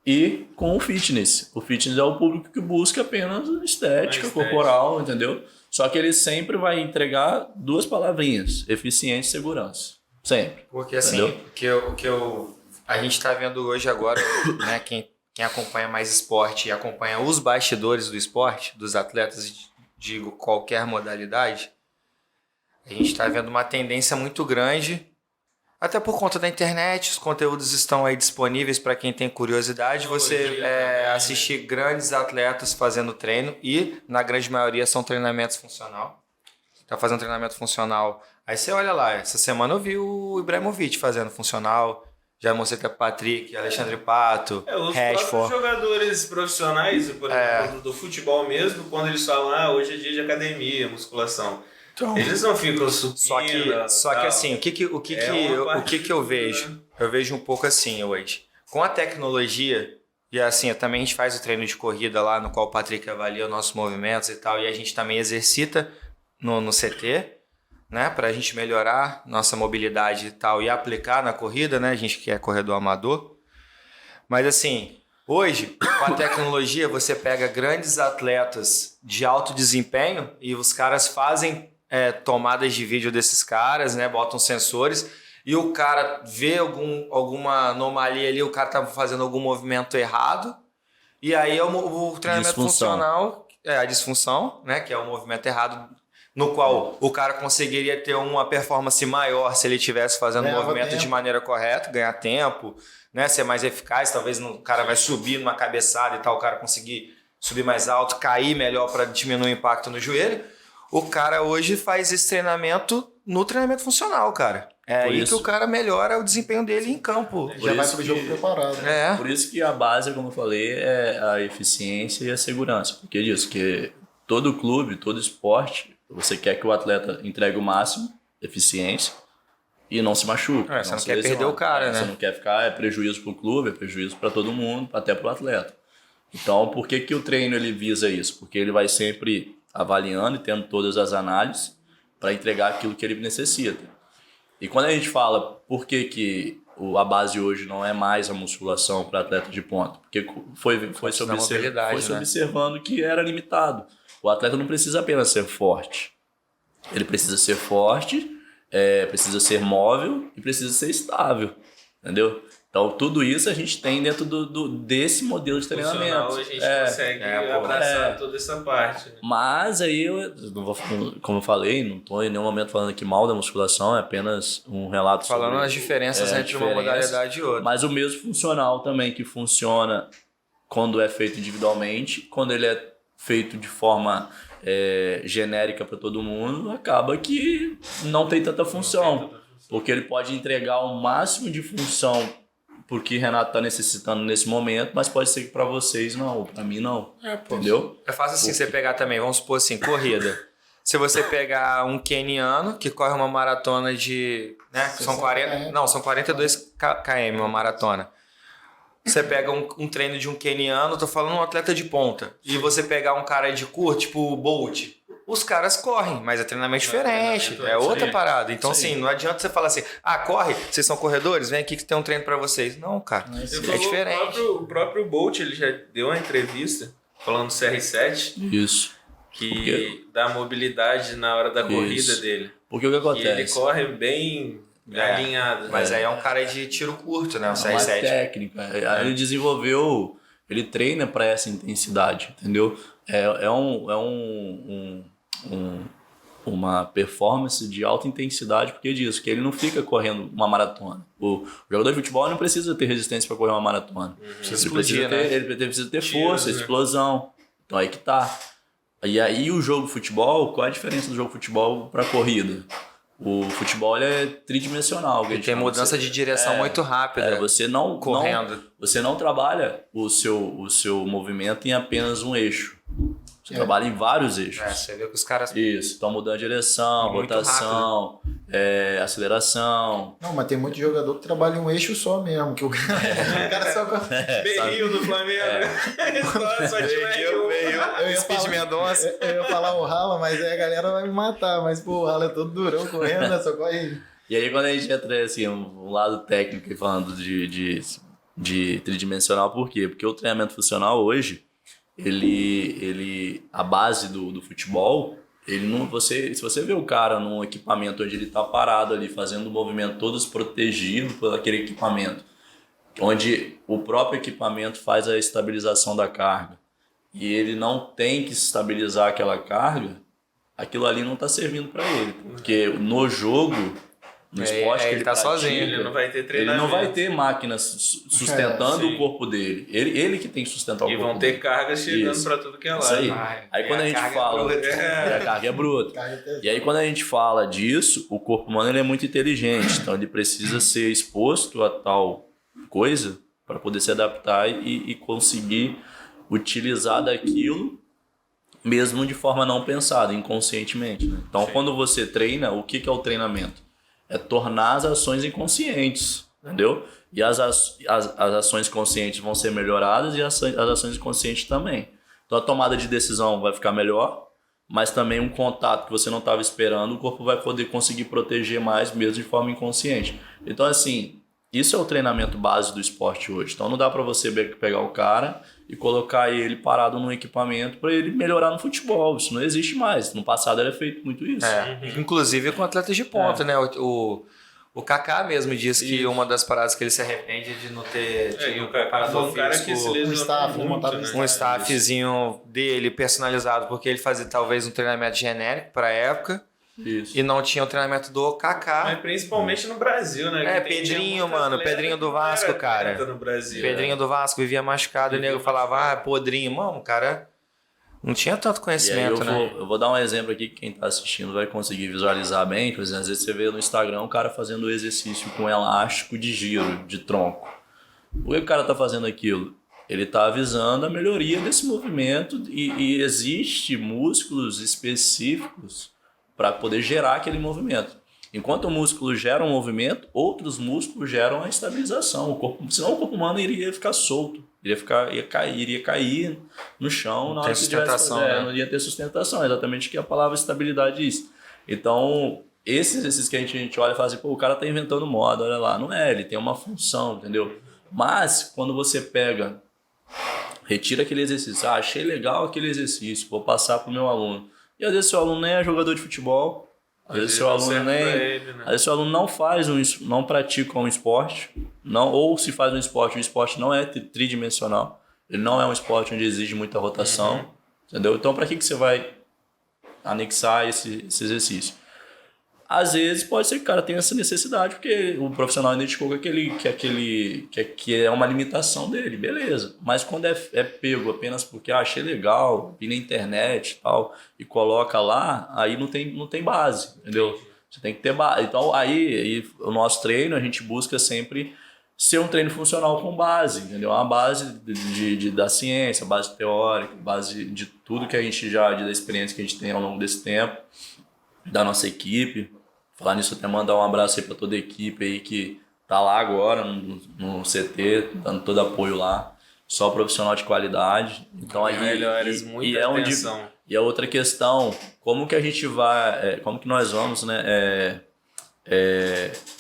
D: E com o fitness. O fitness é o público que busca apenas estética corporal, entendeu? Só que ele sempre vai entregar 2 palavrinhas: eficiência e segurança. Sempre.
A: Porque assim, a gente está vendo hoje agora, né, quem acompanha mais esporte e acompanha os bastidores do esporte, dos atletas de qualquer modalidade, a gente está vendo uma tendência muito grande, até por conta da internet, os conteúdos estão aí disponíveis para quem tem curiosidade, você assistir grandes atletas fazendo treino, e na grande maioria são treinamentos funcional. Tá fazendo treinamento funcional. Aí você olha lá, essa semana eu vi o Ibrahimovic fazendo funcional, já mostrei até Patrick, Alexandre Pato,
B: os
A: Rashford.
B: próprios jogadores profissionais, por exemplo, do futebol mesmo, quando eles falam, hoje é dia de academia, musculação. Então, eles não ficam supino.
A: Só que assim, o que eu vejo?
B: Né?
A: Eu vejo um pouco assim hoje. Com a tecnologia, e assim, também a gente faz o treino de corrida lá, no qual o Patrick avalia os nossos movimentos e tal, e a gente também exercita no CT, né, pra gente melhorar nossa mobilidade e tal, e aplicar na corrida, né, a gente que é corredor amador. Mas assim, hoje, com a tecnologia, você pega grandes atletas de alto desempenho e os caras fazem tomadas de vídeo desses caras, né? Botam sensores e o cara vê alguma anomalia ali, o cara tá fazendo algum movimento errado, e aí o treinamento funcional, a disfunção, né? Que é o movimento errado, no qual o cara conseguiria ter uma performance maior se ele estivesse fazendo o movimento de maneira correta, ganhar tempo, né? Ser mais eficaz, talvez o cara vai subir numa cabeçada e tal, o cara conseguir subir mais alto, cair melhor para diminuir o impacto no joelho. O cara hoje faz esse treinamento no treinamento funcional, cara. É aí que o cara melhora o desempenho dele em campo.
C: Já vai pro jogo preparado.
A: Né?
D: Por isso que a base, como eu falei, é a eficiência e a segurança. Por que disso? Porque todo clube, todo esporte, você quer que o atleta entregue o máximo, eficiência, e não se machuque.
A: Você não quer perder o cara, né?
D: Você não quer ficar, prejuízo pro clube, é prejuízo para todo mundo, até pro atleta. Então, por que o treino ele visa isso? Porque ele vai sempre avaliando e tendo todas as análises para entregar aquilo que ele necessita. E quando a gente fala por que a base hoje não é mais a musculação para atleta de ponta, porque foi se observando que era limitado. O atleta não precisa apenas ser forte. Ele precisa ser forte, precisa ser móvel e precisa ser estável. Entendeu? Então, tudo isso a gente tem dentro desse modelo de treinamento.
B: A gente consegue abraçar toda essa parte. Né?
D: Mas aí, eu não vou, como eu falei, não estou em nenhum momento falando aqui mal da musculação, é apenas um relato
A: falando as diferenças entre uma modalidade e outra.
D: Mas o mesmo funcional também, que funciona quando é feito individualmente, quando ele é feito de forma genérica para todo mundo, acaba que não tem tanta função. Porque ele pode entregar o máximo de função porque Renato está necessitando nesse momento, mas pode ser que para vocês não, para mim não. Entendeu?
A: É fácil assim você pegar também, vamos supor assim, corrida. Se você pegar um queniano que corre uma maratona de, né, são 42 km uma maratona. Você pega um treino de um queniano, tô falando um atleta de ponta, e você pegar um cara de curto, tipo o Bolt, os caras correm, mas é treinamento diferente, é outra parada. Então, assim, não adianta você falar assim, corre, vocês são corredores, vem aqui que tem um treino pra vocês. Não, cara, é diferente.
B: O próprio Bolt, ele já deu uma entrevista falando do CR7.
D: Isso.
B: Que dá mobilidade na hora da corrida dele.
D: Porque o que acontece?
B: E ele corre bem alinhado.
A: Mas aí é um cara de tiro curto, né? O CR7.
D: Mais técnica. Aí ele desenvolveu, ele treina para essa intensidade, entendeu? Uma performance de alta intensidade, porque disso, que ele não fica correndo uma maratona. O jogador de futebol não precisa ter resistência para correr uma maratona. Ele precisa ter força, explosão. Então aí que tá. E aí o jogo de futebol, qual é a diferença do jogo de futebol para corrida? O futebol ele é tridimensional.
A: Ele tem mudança de direção muito rápida.
D: Você não trabalha o seu movimento em apenas um eixo. Você trabalha em vários eixos.
A: Você vê que os caras...
D: Isso, estão mudando de direção, rotação, aceleração.
C: Não, mas tem muito jogador que trabalha em um eixo só mesmo. Que o cara só...
B: Berril do Flamengo. Só
A: Berril. Speed Mendonça.
C: Eu ia falar o Rala, mas aí a galera vai me matar. Mas, pô, o Rala é todo durão correndo, né? Só corre
D: E aí quando a gente entra assim, um lado técnico e falando de tridimensional, por quê? Porque o treinamento funcional hoje, a base do futebol, ele não, se você vê o cara num equipamento onde ele está parado ali, fazendo o movimento todos protegido por aquele equipamento, onde o próprio equipamento faz a estabilização da carga, e ele não tem que estabilizar aquela carga, aquilo ali não está servindo para ele. Porque no jogo, no esporte que ele
A: tá
D: pratica,
A: sozinho,
B: Ele não vai ter
D: ele
B: treinamento.
D: não vai ter máquinas sustentando
B: sim.
D: o corpo dele. Ele que tem que sustentar o
B: E
D: corpo
B: vão ter
D: dele.
B: cargas chegando
D: Isso.
B: para tudo que é
D: Isso aí.
B: lado.
D: Aí quando a gente fala... a carga é bruta. E aí quando a gente fala disso, o corpo humano ele é muito inteligente. Então ele precisa ser exposto a tal coisa para poder se adaptar e conseguir utilizar daquilo mesmo de forma não pensada, inconscientemente. Né? Então quando você treina, o que é o treinamento? É tornar as ações inconscientes, entendeu? E as ações conscientes vão ser melhoradas e as ações inconscientes também. Então a tomada de decisão vai ficar melhor, mas também um contato que você não estava esperando, o corpo vai poder conseguir proteger mais mesmo de forma inconsciente. Então assim, isso é o treinamento base do esporte hoje. Então não dá para você pegar o cara e colocar ele parado num equipamento para ele melhorar no futebol. Isso não existe mais. No passado era feito muito isso.
A: Inclusive com atletas de ponta, né? O Kaká mesmo disse que uma das paradas que ele se arrepende é de não ter
B: E
A: tido
B: o Kaká foi um cara que se lesionou
C: staff
B: muito,
C: montado
B: né?
C: no
A: um staffzinho dele personalizado, porque ele fazia talvez um treinamento genérico para a época
D: Isso.
A: e não tinha o treinamento do Kaká.
B: Mas principalmente no Brasil, né?
A: É,
B: Que tinha
A: Pedrinho,
B: muito
A: mano,
B: atleta
A: Pedrinho do
B: que não era
A: Vasco, cara.
B: atleta no Brasil.
A: Pedrinho do Vasco vivia machucado, e o nego falava, ah, podrinho. Mano, o cara não tinha tanto
D: E aí
A: conhecimento, né?
D: eu vou dar um exemplo aqui que quem está assistindo vai conseguir visualizar bem. Por exemplo, às vezes você vê no Instagram o cara fazendo exercício com elástico de giro, de tronco. Por que o cara está fazendo aquilo? Ele está avisando a melhoria desse movimento e existe músculos específicos para poder gerar aquele movimento. Enquanto o músculo gera um movimento, outros músculos geram a estabilização. Senão o corpo humano iria ficar solto, iria cair no chão na hora que
A: sustentação,
D: tivesse,
A: né?
D: não ia ter sustentação, exatamente o que a palavra estabilidade diz. Então, esses exercícios que a gente olha e fala assim, pô, o cara tá inventando moda, olha lá. Não é, ele tem uma função, entendeu? Mas, quando você pega, retira aquele exercício, achei legal aquele exercício, vou passar pro meu aluno. E às vezes seu aluno nem é jogador de futebol, às vezes seu aluno às vezes seu aluno não pratica um esporte, ou se faz um esporte, o esporte não é tridimensional, ele não é um esporte onde exige muita rotação, entendeu? Então para que você vai anexar esse exercício? Às vezes pode ser que o cara tenha essa necessidade, porque o profissional identificou que é uma limitação dele, beleza. Mas quando é pego apenas porque achei legal, vi na internet e tal, e coloca lá, aí não tem base, entendeu? Você tem que ter base. Então aí o nosso treino, a gente busca sempre ser um treino funcional com base, entendeu? Uma base da ciência, base teórica, base de tudo que a gente da experiência que a gente tem ao longo desse tempo, da nossa equipe. Falar nisso, até mandar um abraço aí para toda a equipe aí que tá lá agora no CT, dando todo apoio lá. Só profissional de qualidade. Então aí e a outra questão, como que a gente vai, como que nós vamos, né,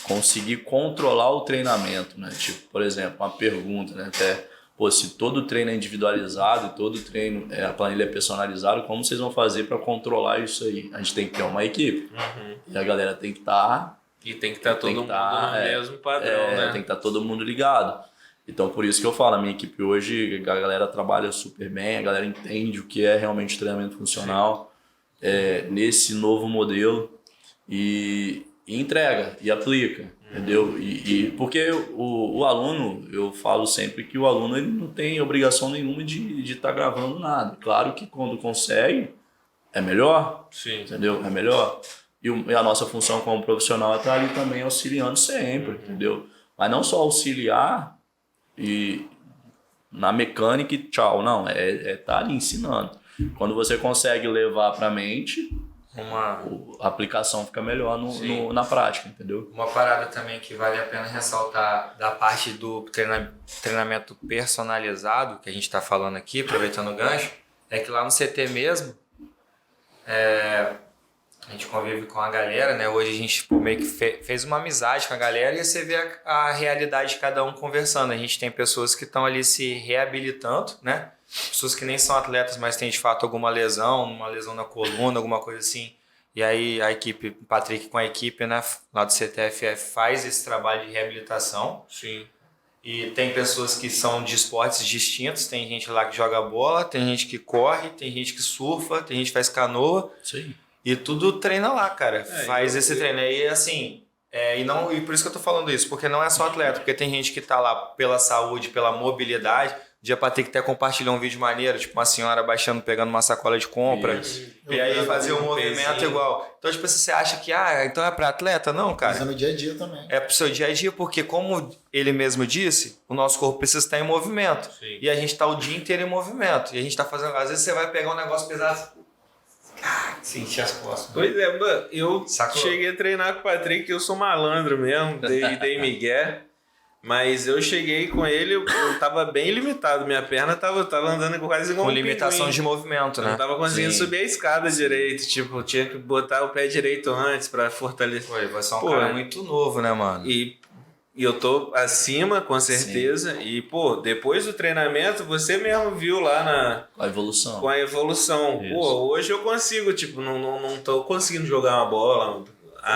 D: conseguir controlar o treinamento, né? Tipo, por exemplo, uma pergunta, né, até, pô, se todo treino é individualizado e todo treino, a planilha é personalizada, como vocês vão fazer para controlar isso aí? A gente tem que ter uma equipe. E a galera tem que estar...
B: E tem que estar todo mundo no mesmo padrão, né?
D: Tem que estar todo mundo ligado. Então, por isso que eu falo, a minha equipe hoje, a galera trabalha super bem, a galera entende o que é realmente treinamento funcional nesse novo modelo e entrega, e aplica, entendeu? Porque o aluno, eu falo sempre que o aluno ele não tem obrigação nenhuma de estar gravando nada. Claro que quando consegue, é melhor, entendeu? É melhor. E a nossa função como profissional é estar ali também auxiliando sempre, entendeu? Mas não só auxiliar e na mecânica e tchau, não. É estar ali ensinando. Quando você consegue levar para a mente, a aplicação fica melhor na prática, entendeu?
A: Uma parada também que vale a pena ressaltar da parte do treinamento personalizado, que a gente está falando aqui, aproveitando o gancho, é que lá no CT mesmo, A gente convive com a galera, né? Hoje a gente tipo, meio que fez uma amizade com a galera e você vê a realidade de cada um conversando. A gente tem pessoas que estão ali se reabilitando, né? Pessoas que nem são atletas, mas têm de fato alguma lesão, uma lesão na coluna, alguma coisa assim. E aí a equipe, o Patrick com a equipe, né, lá do CTFF faz esse trabalho de reabilitação.
B: Sim.
A: E tem pessoas que são de esportes distintos, tem gente lá que joga bola, tem gente que corre, tem gente que surfa, tem gente que faz canoa.
D: Sim.
A: E tudo treina lá, cara. Faz esse treino aí, assim... e por isso que eu tô falando isso, porque não é só atleta, porque tem gente que tá lá pela saúde, pela mobilidade. O dia Patrick até compartilhou um vídeo maneiro, tipo uma senhora baixando, pegando uma sacola de compra. E aí fazer um movimento igual. Então, tipo, você acha que, então é pra atleta? Não, cara.
C: Mas é no dia a dia também.
A: É pro seu dia a dia, porque como ele mesmo disse, o nosso corpo precisa estar em movimento.
B: Sim.
A: E a gente tá o dia inteiro em movimento. E a gente tá fazendo... Às vezes você vai pegar um negócio pesado... sentir as costas.
B: Pois é, mano, eu
A: Sacou?
B: cheguei a treinar com o Patrick, eu sou malandro mesmo, dei migué. Mas eu cheguei com ele, eu tava bem limitado. Minha perna tava andando quase igual
A: Com
B: um
A: limitação
B: pinguim.
A: de movimento,
B: Eu
A: né?
B: não tava conseguindo
A: Sim.
B: subir a escada direito. Tipo, tinha que botar o pé direito antes pra fortalecer.
A: Pô, você é um
B: Pô,
A: cara muito novo, né, mano?
B: E eu tô acima, com certeza. E, pô, depois do treinamento, você mesmo viu lá
D: Com a evolução.
B: com a evolução.
D: Isso.
B: Pô, hoje eu consigo, tipo, não tô conseguindo jogar uma bola.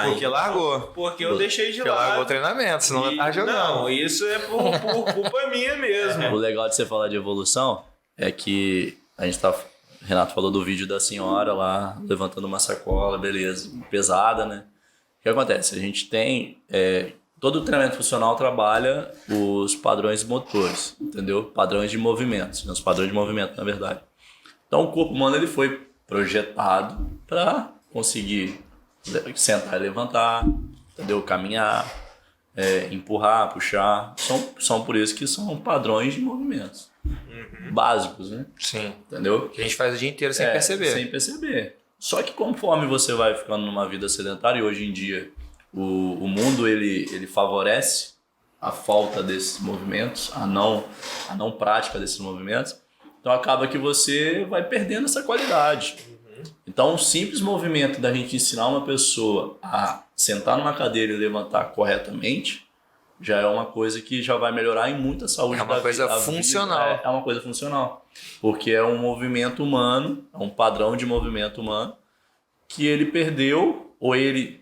A: Porque largou.
B: Porque eu deixei de
A: Porque largou o
B: lado.
A: treinamento, senão não tá jogando.
B: Não, isso é por culpa minha mesmo.
D: O legal de você falar de evolução é que a gente tá... Renato falou do vídeo da senhora lá, levantando uma sacola, beleza, pesada, né? O que acontece? A gente tem... todo o treinamento funcional trabalha os padrões motores, entendeu? Padrões de movimentos, né? Os padrões de movimento, na verdade. Então, o corpo humano ele foi projetado para conseguir sentar e levantar, entendeu? Caminhar, empurrar, puxar. São por isso que são padrões de movimentos básicos, né?
A: Sim.
D: Entendeu?
A: Que a gente faz o dia inteiro sem perceber.
D: Sem perceber. Só que conforme você vai ficando numa vida sedentária, e hoje em dia o mundo ele favorece a falta desses movimentos, a não prática desses movimentos, então acaba que você vai perdendo essa qualidade. Então, um simples movimento da gente ensinar uma pessoa a sentar numa cadeira e levantar corretamente já é uma coisa que já vai melhorar em muita saúde.
A: É uma coisa
D: da
A: funcional.
D: vida. É uma coisa funcional. Porque é um movimento humano, é um padrão de movimento humano que ele perdeu, ou ele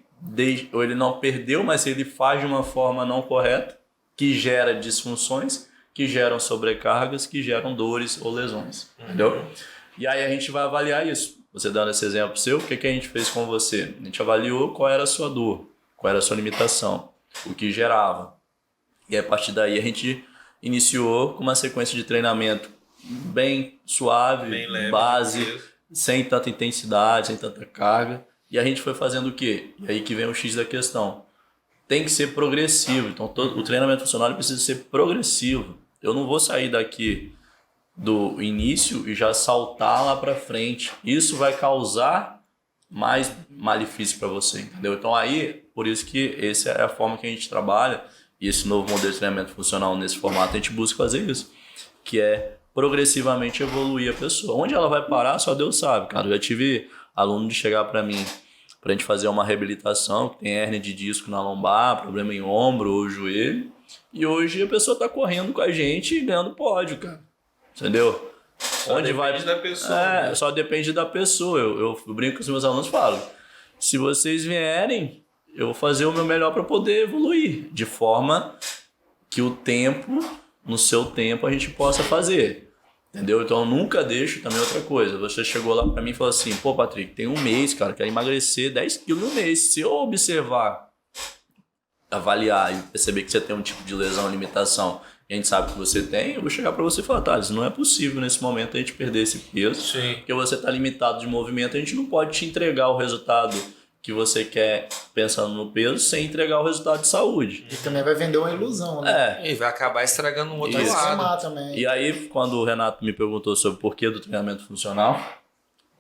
D: não perdeu, mas ele faz de uma forma não correta, que gera disfunções, que geram sobrecargas, que geram dores ou lesões. Entendeu? E aí a gente vai avaliar isso. Você dando esse exemplo seu, o que a gente fez com você? A gente avaliou qual era a sua dor, qual era a sua limitação, o que gerava. E a partir daí a gente iniciou com uma sequência de treinamento bem suave,
B: Bem leve,
D: base, sem tanta intensidade, sem tanta carga. E a gente foi fazendo o quê? E aí que vem o X da questão. Tem que ser progressivo. Então o treinamento funcional ele precisa ser progressivo. Eu não vou sair daqui do início e já saltar lá para frente. Isso vai causar mais malefício para você, entendeu? Então aí, por isso que essa é a forma que a gente trabalha, e esse novo modelo de treinamento funcional nesse formato, a gente busca fazer isso, que é progressivamente evoluir a pessoa. Onde ela vai parar, só Deus sabe, cara. Eu já tive aluno de chegar para mim pra gente fazer uma reabilitação, que tem hérnia de disco na lombar, problema em ombro ou joelho, e hoje a pessoa tá correndo com a gente e ganhando pódio, cara. Entendeu?
B: Só depende da pessoa. Né?
D: Só depende da pessoa. Eu brinco com os meus alunos e falo: se vocês vierem, eu vou fazer o meu melhor para poder evoluir, de forma que no seu tempo, a gente possa fazer. Entendeu? Então eu nunca deixo também outra coisa. Você chegou lá para mim e falou assim: pô, Patrick, tem um mês, cara, quero emagrecer 10 quilos no mês. Se eu observar, avaliar e perceber que você tem um tipo de lesão, limitação, e a gente sabe que você tem, eu vou chegar para você e falar: Thales, não é possível nesse momento a gente perder esse peso,
B: Sim.
D: porque você está limitado de movimento, a gente não pode te entregar o resultado que você quer pensando no peso sem entregar o resultado de saúde.
C: E também vai vender uma ilusão, né?
A: E vai acabar estragando um outro
C: Vai
D: Isso.
A: lado.
C: esquemar também.
D: E aí, quando o Renato me perguntou sobre o porquê do treinamento funcional,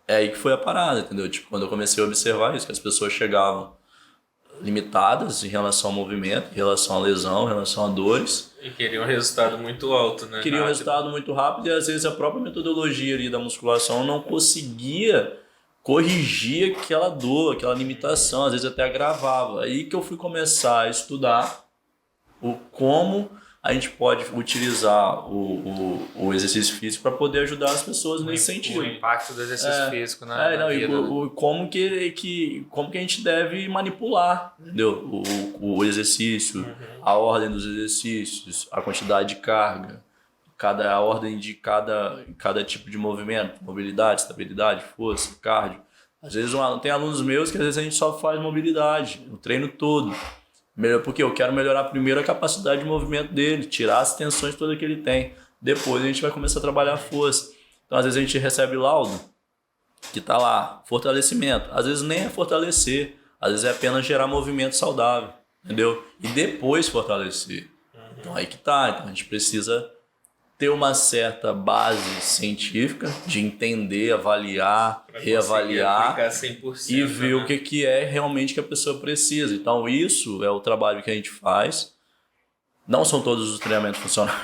D: é aí que foi a parada, entendeu? Tipo, quando eu comecei a observar isso, que as pessoas chegavam limitadas em relação ao movimento, em relação à lesão, em relação a dores.
B: E queria um resultado muito alto, né?
D: Queria um
B: Rápido.
D: resultado muito rápido e às vezes a própria metodologia ali da musculação não conseguia corrigia aquela dor, aquela limitação, às vezes até agravava. Aí que eu fui começar a estudar como a gente pode utilizar o exercício físico para poder ajudar as pessoas nesse sentido.
A: O impacto do exercício físico na vida.
D: Como que a gente deve manipular, entendeu? O exercício, a ordem dos exercícios, a quantidade de carga, a ordem de cada tipo de movimento, mobilidade, estabilidade, força, cardio. Às vezes tem alunos meus que às vezes a gente só faz mobilidade, o treino todo. Melhor porque eu quero melhorar primeiro a capacidade de movimento dele, tirar as tensões todas que ele tem. Depois a gente vai começar a trabalhar a força. Então, às vezes a gente recebe laudo que tá lá, fortalecimento. Às vezes nem é fortalecer, às vezes é apenas gerar movimento saudável, entendeu? E depois fortalecer. Então aí que tá. Então a gente precisa ter uma certa base científica de entender, avaliar, reavaliar
B: 100%,
D: e ver o que é realmente que a pessoa precisa. Então isso é o trabalho que a gente faz. Não são todos os treinamentos funcionais.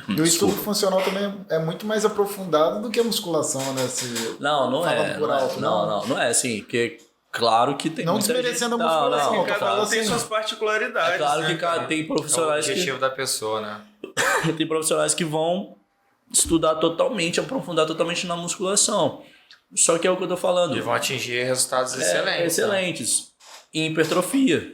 C: E o estudo funcional também é muito mais aprofundado do que a musculação, né?
D: Não é assim, porque claro que tem
C: não
D: muita
C: desmerecendo
D: gente...
C: a musculação.
D: Não,
B: cada um
D: assim,
B: tem suas particularidades.
D: é claro
B: né,
D: que tem profissionais
A: É o objetivo da pessoa, né?
D: tem profissionais que vão estudar totalmente, aprofundar totalmente na musculação. Só que é o que eu tô falando.
A: E vão atingir resultados excelentes.
D: Excelentes. Em hipertrofia.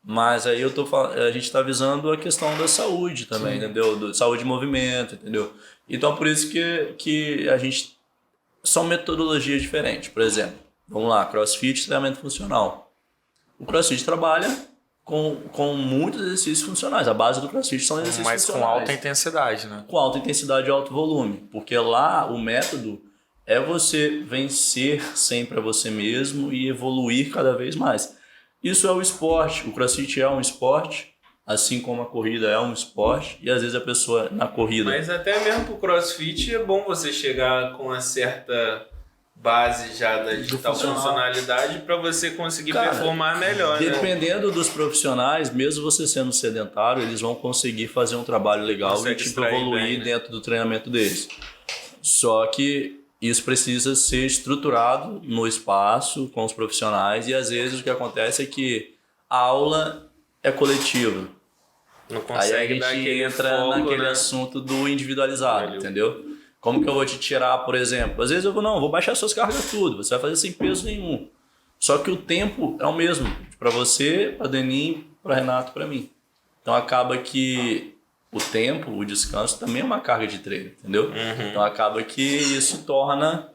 D: Mas aí a gente está visando a questão da saúde também, entendeu? Saúde de movimento, entendeu? Então por isso que a gente... São metodologias diferentes. Por exemplo, vamos lá, CrossFit, treinamento funcional. O CrossFit trabalha com muitos exercícios funcionais. A base do CrossFit são exercícios
A: Mas
D: funcionais.
A: com alta intensidade, né?
D: Com alta intensidade e alto volume. Porque lá o método é você vencer sempre a você mesmo e evoluir cada vez mais. Isso é o esporte. O CrossFit é um esporte, assim como a corrida é um esporte. E às vezes a pessoa na corrida...
B: Mas até mesmo pro CrossFit é bom você chegar com uma certa base já de tal funcionalidade para você conseguir performar melhor,
D: dependendo dos profissionais, mesmo você sendo sedentário, eles vão conseguir fazer um trabalho legal e evoluir bem, né? Dentro do treinamento deles. Só que isso precisa ser estruturado no espaço com os profissionais e às vezes o que acontece é que a aula é coletiva.
B: Não consegue.
D: Aí a gente entra naquele assunto do individualizado, entendeu? Como que eu vou te tirar, por exemplo? Às vezes eu vou baixar suas cargas tudo, você vai fazer sem peso nenhum. Só que o tempo é o mesmo, para você, para Denim, para Renato, para mim. Então acaba que o tempo, o descanso também é uma carga de treino, entendeu? Então acaba que isso torna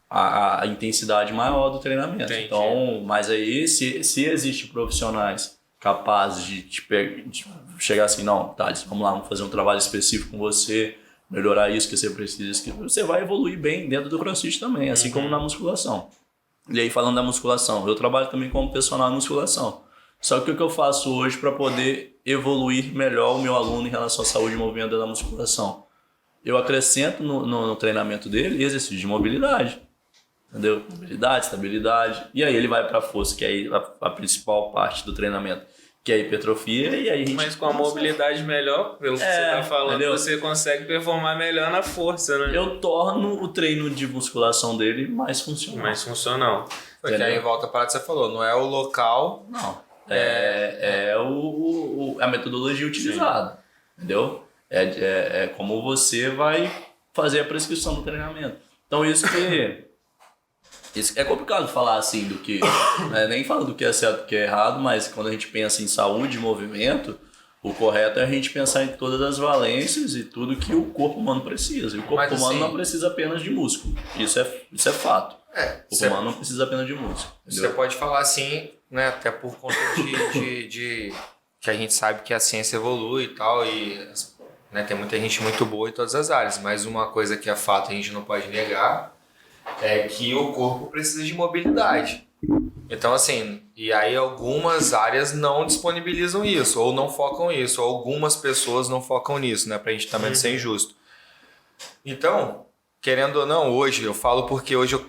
D: a intensidade maior do treinamento.
B: Entendi.
D: Então, mas aí se existem profissionais capazes de chegar assim, não, Thales, vamos lá, vamos fazer um trabalho específico com você, melhorar isso que você precisa, você vai evoluir bem dentro do CrossFit também, assim como na musculação. E aí, falando da musculação, eu trabalho também como personal em musculação. Só que o que eu faço hoje para poder evoluir melhor o meu aluno em relação à saúde e movimento da musculação? Eu acrescento no treinamento dele exercício de mobilidade. Entendeu? Mobilidade, estabilidade. E aí ele vai para a força, que é a principal parte do treinamento, que é a hipertrofia. E aí a gente...
B: Mas com a mobilidade melhor, pelo que você está falando, entendeu? Você consegue performar melhor na força, né?
D: Eu torno o treino de musculação dele mais funcional.
B: Mais funcional.
A: Porque aí volta para o que você falou, não é o local...
D: Não. É a metodologia utilizada. Entendeu? É como você vai fazer a prescrição do treinamento. Então isso é complicado falar assim do que... nem falo do que é certo e do que é errado, mas quando a gente pensa em saúde e movimento, o correto é a gente pensar em todas as valências e tudo que o corpo humano precisa. E o corpo humano não precisa apenas de músculo. Isso é fato. O corpo humano não precisa apenas de músculo. Entendeu?
A: Você pode falar assim, né? Até por conta de que a gente sabe que a ciência evolui e tal, e né, tem muita gente muito boa em todas as áreas, mas uma coisa que é fato, a gente não pode negar, é que o corpo precisa de mobilidade. Então, assim, e aí algumas áreas não disponibilizam isso, ou não focam nisso, ou algumas pessoas não focam nisso, né? Pra gente também não ser injusto. Então, querendo ou não, hoje, eu falo porque hoje eu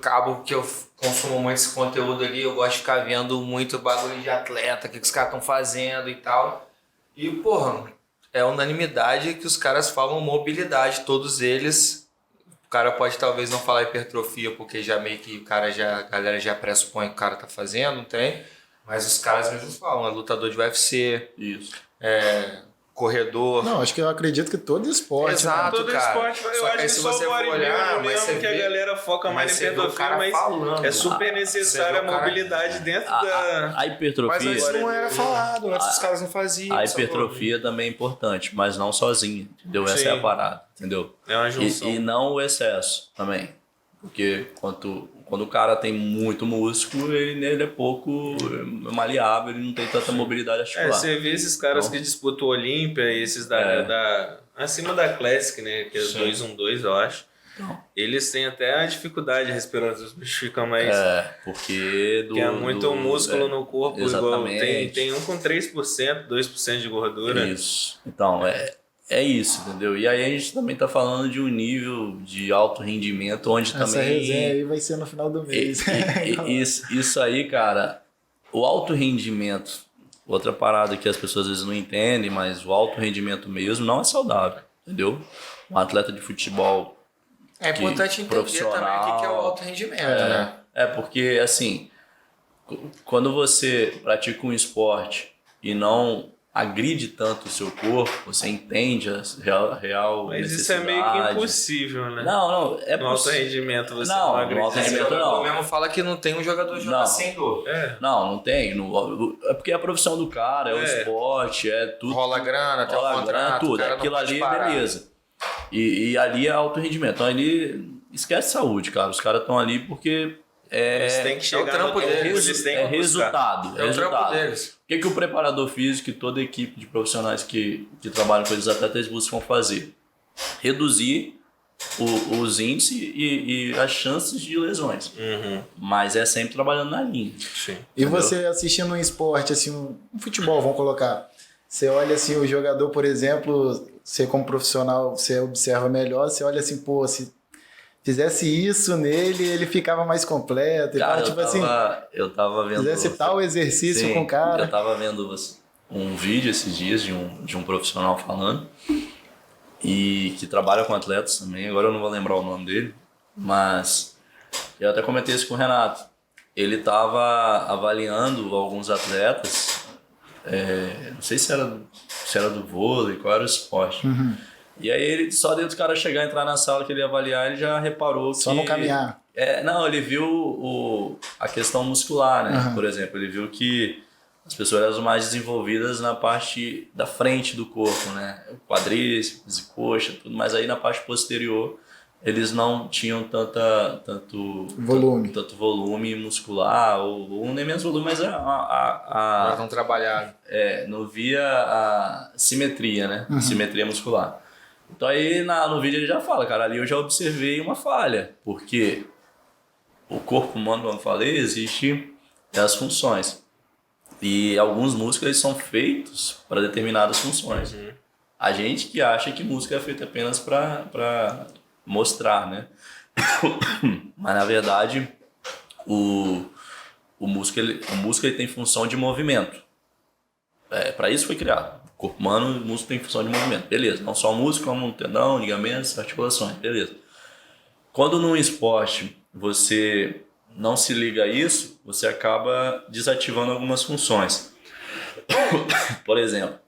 A: consumo muito esse conteúdo ali, eu gosto de ficar vendo muito bagulho de atleta, o que os caras estão fazendo e tal. E, porra, é unanimidade que os caras falam mobilidade, todos eles... O cara pode talvez não falar hipertrofia, porque já meio que a galera já pressupõe que o cara tá fazendo, não tem? Mas os caras mesmo falam, é lutador de UFC,
D: Isso.
A: corredor.
C: Não, acho que eu acredito que todo esporte.
A: Exato,
B: Todo
A: cara.
B: esporte, eu
A: Só
B: acho
A: aí
B: que
A: se
B: só
A: você
B: o
A: for
B: bodybuilding
A: olhar, mas
B: mesmo
A: você
B: que a
A: vê-
B: galera foca mais
A: mas
B: na
A: você vê o
B: hipertrofia,
A: cara
B: mas
A: falando.
B: é super necessária a
A: Você vê o cara-
B: mobilidade dentro da...
D: A
A: Mas
D: hipertrofia.
A: antes não era falado, antes os caras não faziam.
D: A
A: sacou?
D: hipertrofia também é importante, mas não sozinha, entendeu? Essa
B: Sim.
D: é a parada, entendeu?
B: É uma junção.
D: E não o excesso também. Porque quando o cara tem muito músculo, ele é pouco maleável, ele não tem tanta mobilidade articular.
B: Você vê esses caras
D: Então,
B: que disputam o Olímpia, esses da acima da Classic, né? Que é
D: Sim.
B: 212, eu acho.
D: Então.
B: Eles têm até a dificuldade respiratória, os bichos ficam mais...
D: porque
B: que é muito músculo no corpo, igual
D: exatamente.
B: tem um com 3%, 2% de gordura.
D: Isso. Então, é isso, entendeu? E aí a gente também tá falando de um nível de alto rendimento, onde
C: Essa
D: também...
C: resenha aí vai ser no final do mês.
D: Isso aí, cara, o alto rendimento, outra parada que as pessoas às vezes não entendem, mas o alto rendimento mesmo não é saudável, entendeu? Um atleta de futebol
A: É importante entender também o que é o alto rendimento, né?
D: porque assim, quando você pratica um esporte e não agride tanto o seu corpo, você entende a real
B: Mas isso é
D: necessidade.
B: meio que impossível, né?
D: Não, é
B: No alto
D: possível.
B: rendimento você
D: Não,
B: não
D: no
B: agride.
D: alto rendimento não.
A: O mesmo fala que não tem um jogador jogar
D: Não.
A: sem dor.
D: Não tem. É porque é a profissão do cara, é o esporte, é tudo.
A: Rola grana, tem um
D: Rola grana,
A: contrato, o
D: tudo.
A: cara não
D: Aquilo
A: pode
D: ali,
A: parar.
D: beleza. E ali é alto rendimento. Então ali esquece saúde, cara. Os caras estão ali porque
B: Eles têm que chegar
A: o trampo
B: no topo,
A: deles,
B: eles têm que
D: é
B: buscar.
D: resultado.
A: É o trampo
D: resultado.
A: deles.
D: O que o preparador físico e toda a equipe de profissionais que trabalham com esses atletas buscam fazer? Reduzir os índices e as chances de lesões.
B: Uhum.
D: Mas é sempre trabalhando na linha.
B: Sim.
C: E você assistindo um esporte, assim, um futebol, vamos colocar. Você olha assim, o jogador, por exemplo, você como profissional, você observa melhor, você olha assim, pô, se fizesse isso nele, ele ficava mais completo.
D: Cara,
C: Tipo assim,
D: eu tava vendo.
C: fizesse tal exercício
D: Sim,
C: com o cara.
D: Eu tava vendo um vídeo esses dias de um profissional falando e que trabalha com atletas também. Agora eu não vou lembrar o nome dele, mas eu até comentei isso com o Renato. Ele tava avaliando alguns atletas, não sei se era do vôlei, qual era o esporte. E aí ele só deu do cara chegar, entrar na sala que ele ia avaliar, ele já reparou
C: Só
D: que...
C: não caminhar.
D: Não, ele viu a questão muscular, né? Por exemplo, ele viu que as pessoas eram mais desenvolvidas na parte da frente do corpo, né? Quadríceps, coxa, tudo. Mas aí na parte posterior, eles não tinham tanto volume muscular, ou nem menos volume, mas
A: Mas não trabalharam.
D: não via a simetria, né? Simetria muscular. Então aí no vídeo ele já fala, cara, ali eu já observei uma falha, porque o corpo humano, como eu falei, existe as funções. E alguns músculos eles são feitos para determinadas funções. A gente que acha que músculo é feito apenas para mostrar, né? Mas na verdade o músculo ele tem função de movimento. Para isso foi criado. O corpo humano, o músculo tem função de movimento. Beleza. Não só o músculo, como o tendão, ligamentos, articulações. Beleza. Quando num esporte você não se liga a isso, você acaba desativando algumas funções. Por exemplo,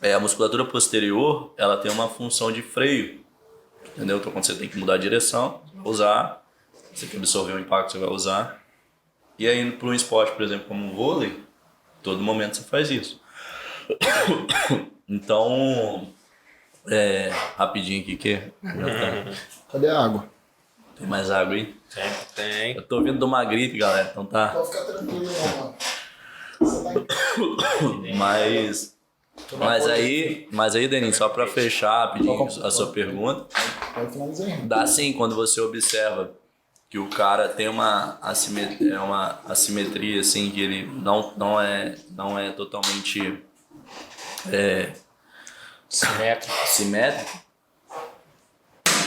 D: a musculatura posterior, ela tem uma função de freio. Entendeu? Então quando você tem que mudar a direção, você vai usar. Você tem que absorver o impacto, você vai usar. E aí para um esporte, por exemplo, como o vôlei, todo momento você faz isso. Então, rapidinho aqui que
C: Cadê a água?
D: tem mais água aí?
B: Tem.
D: Eu tô vindo de uma gripe, galera, então tá.
C: Pode ficar tranquilo, não, mano. Você tá
D: Mas aí, Denis, só pra fechar rapidinho a sua pergunta,
C: Pode finalizar.
D: dá sim quando você observa que o cara tem uma assimetria assim, que ele não é totalmente simétrico.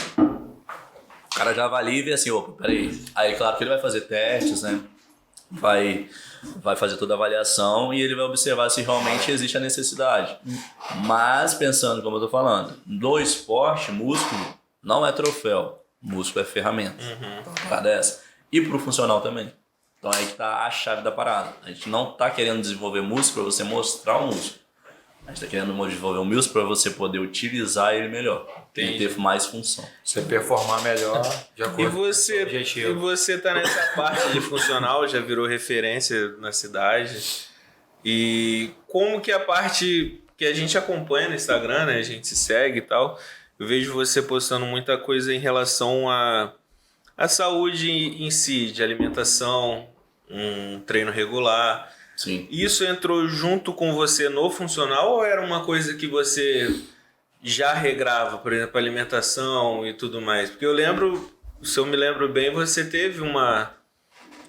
D: O cara já avalia e vê assim, opa, peraí. Aí claro que ele vai fazer testes, né? Vai fazer toda a avaliação e ele vai observar se realmente existe a necessidade. Mas pensando como eu tô falando, no esporte, músculo não é troféu. Músculo é ferramenta. Então, a parada é essa. E pro funcional também. Então aí que tá a chave da parada. A gente não tá querendo desenvolver músculo para você mostrar o músculo. A gente tá querendo desenvolver o músculo para você poder utilizar ele melhor. E ter mais função.
A: Você performar melhor de acordo com o objetivo.
B: E você tá nessa parte de funcional, já virou referência na cidade. E como que a parte que a gente acompanha no Instagram, né? A gente se segue e tal. Eu vejo você postando muita coisa em relação à saúde em si, de alimentação, um treino regular.
D: Sim.
B: Isso entrou junto com você no funcional ou era uma coisa que você já regrava, por exemplo, alimentação e tudo mais? Porque eu lembro, se eu me lembro bem, você teve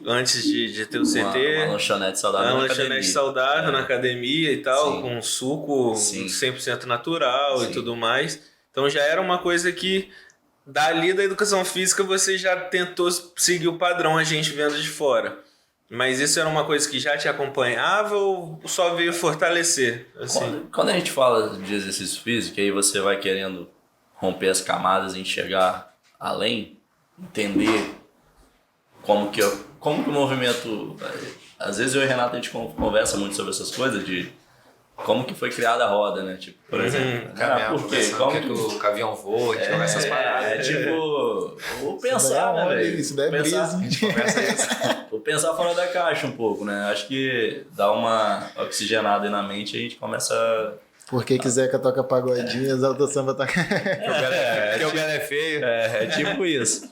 B: antes de ter o CT...
D: Uma lanchonete saudável
B: uma
D: na
B: lanchonete
D: academia.
B: saudável na academia e tal,
D: Sim.
B: com suco
D: Sim.
B: 100% natural
D: Sim.
B: e tudo mais. Então já era uma coisa que, dali da educação física, você já tentou seguir o padrão, a gente vendo de fora. Mas isso era uma coisa que já te acompanhava ou só veio fortalecer? Assim?
D: Quando a gente fala de exercício físico, aí você vai querendo romper as camadas, enxergar além, entender como que o movimento... Às vezes eu e o Renato a gente conversa muito sobre essas coisas de como que foi criada a roda, né? Tipo, por exemplo, cara, por quê? Como que
A: o caminhão voa, a gente conversa essas paradas.
D: É tipo, vou pensar, né, velho?
C: Isso daí é brisa.
D: Vou pensar fora da caixa um pouco, né? Acho que dá uma oxigenada aí na mente e a gente começa...
C: Porque quiser que toca pagodinho, Exalta Samba toca...
A: Porque o Belo é feio.
D: É tipo isso.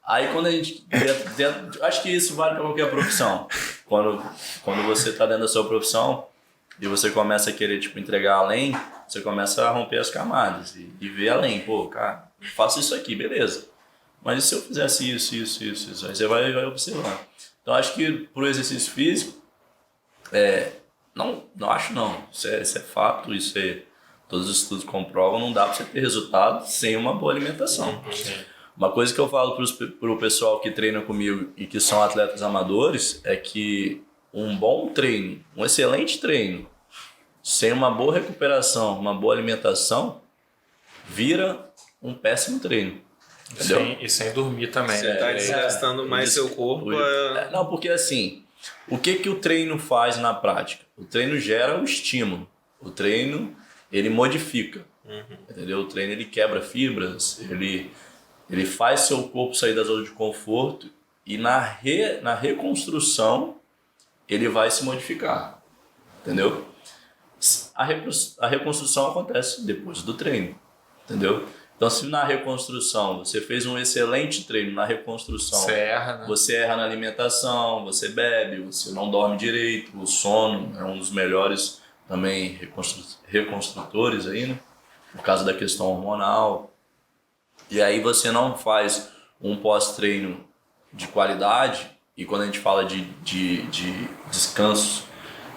D: Aí quando a gente... acho que isso vale para qualquer profissão. Quando você tá dentro da sua profissão e você começa a querer, tipo, entregar além, você começa a romper as camadas e ver além. Pô, cara, faço isso aqui, beleza. Mas e se eu fizesse isso? Aí você vai observar. Então acho que pro exercício físico, não acho não. Isso é fato, todos os estudos comprovam, não dá para você ter resultado sem uma boa alimentação. Uma coisa que eu falo pro pessoal que treina comigo e que são atletas amadores é que um bom treino, um excelente treino, sem uma boa recuperação, uma boa alimentação, vira um péssimo treino. Entendeu?
A: E sem dormir também.
B: Você tá desgastando mais seu corpo.
D: Não, porque assim, o que o treino faz na prática? O treino gera o estímulo. O treino, ele modifica. Entendeu? O treino, ele quebra fibras, ele faz seu corpo sair da zona de conforto e na reconstrução ele vai se modificar. Entendeu? A reconstrução acontece depois do treino. Entendeu? Então, se na reconstrução você fez um excelente treino, na reconstrução você erra na alimentação, você bebe, você não dorme direito, o sono é um dos melhores também reconstrutores aí, né? Por causa da questão hormonal. E aí você não faz um pós-treino de qualidade, e quando a gente fala de descanso,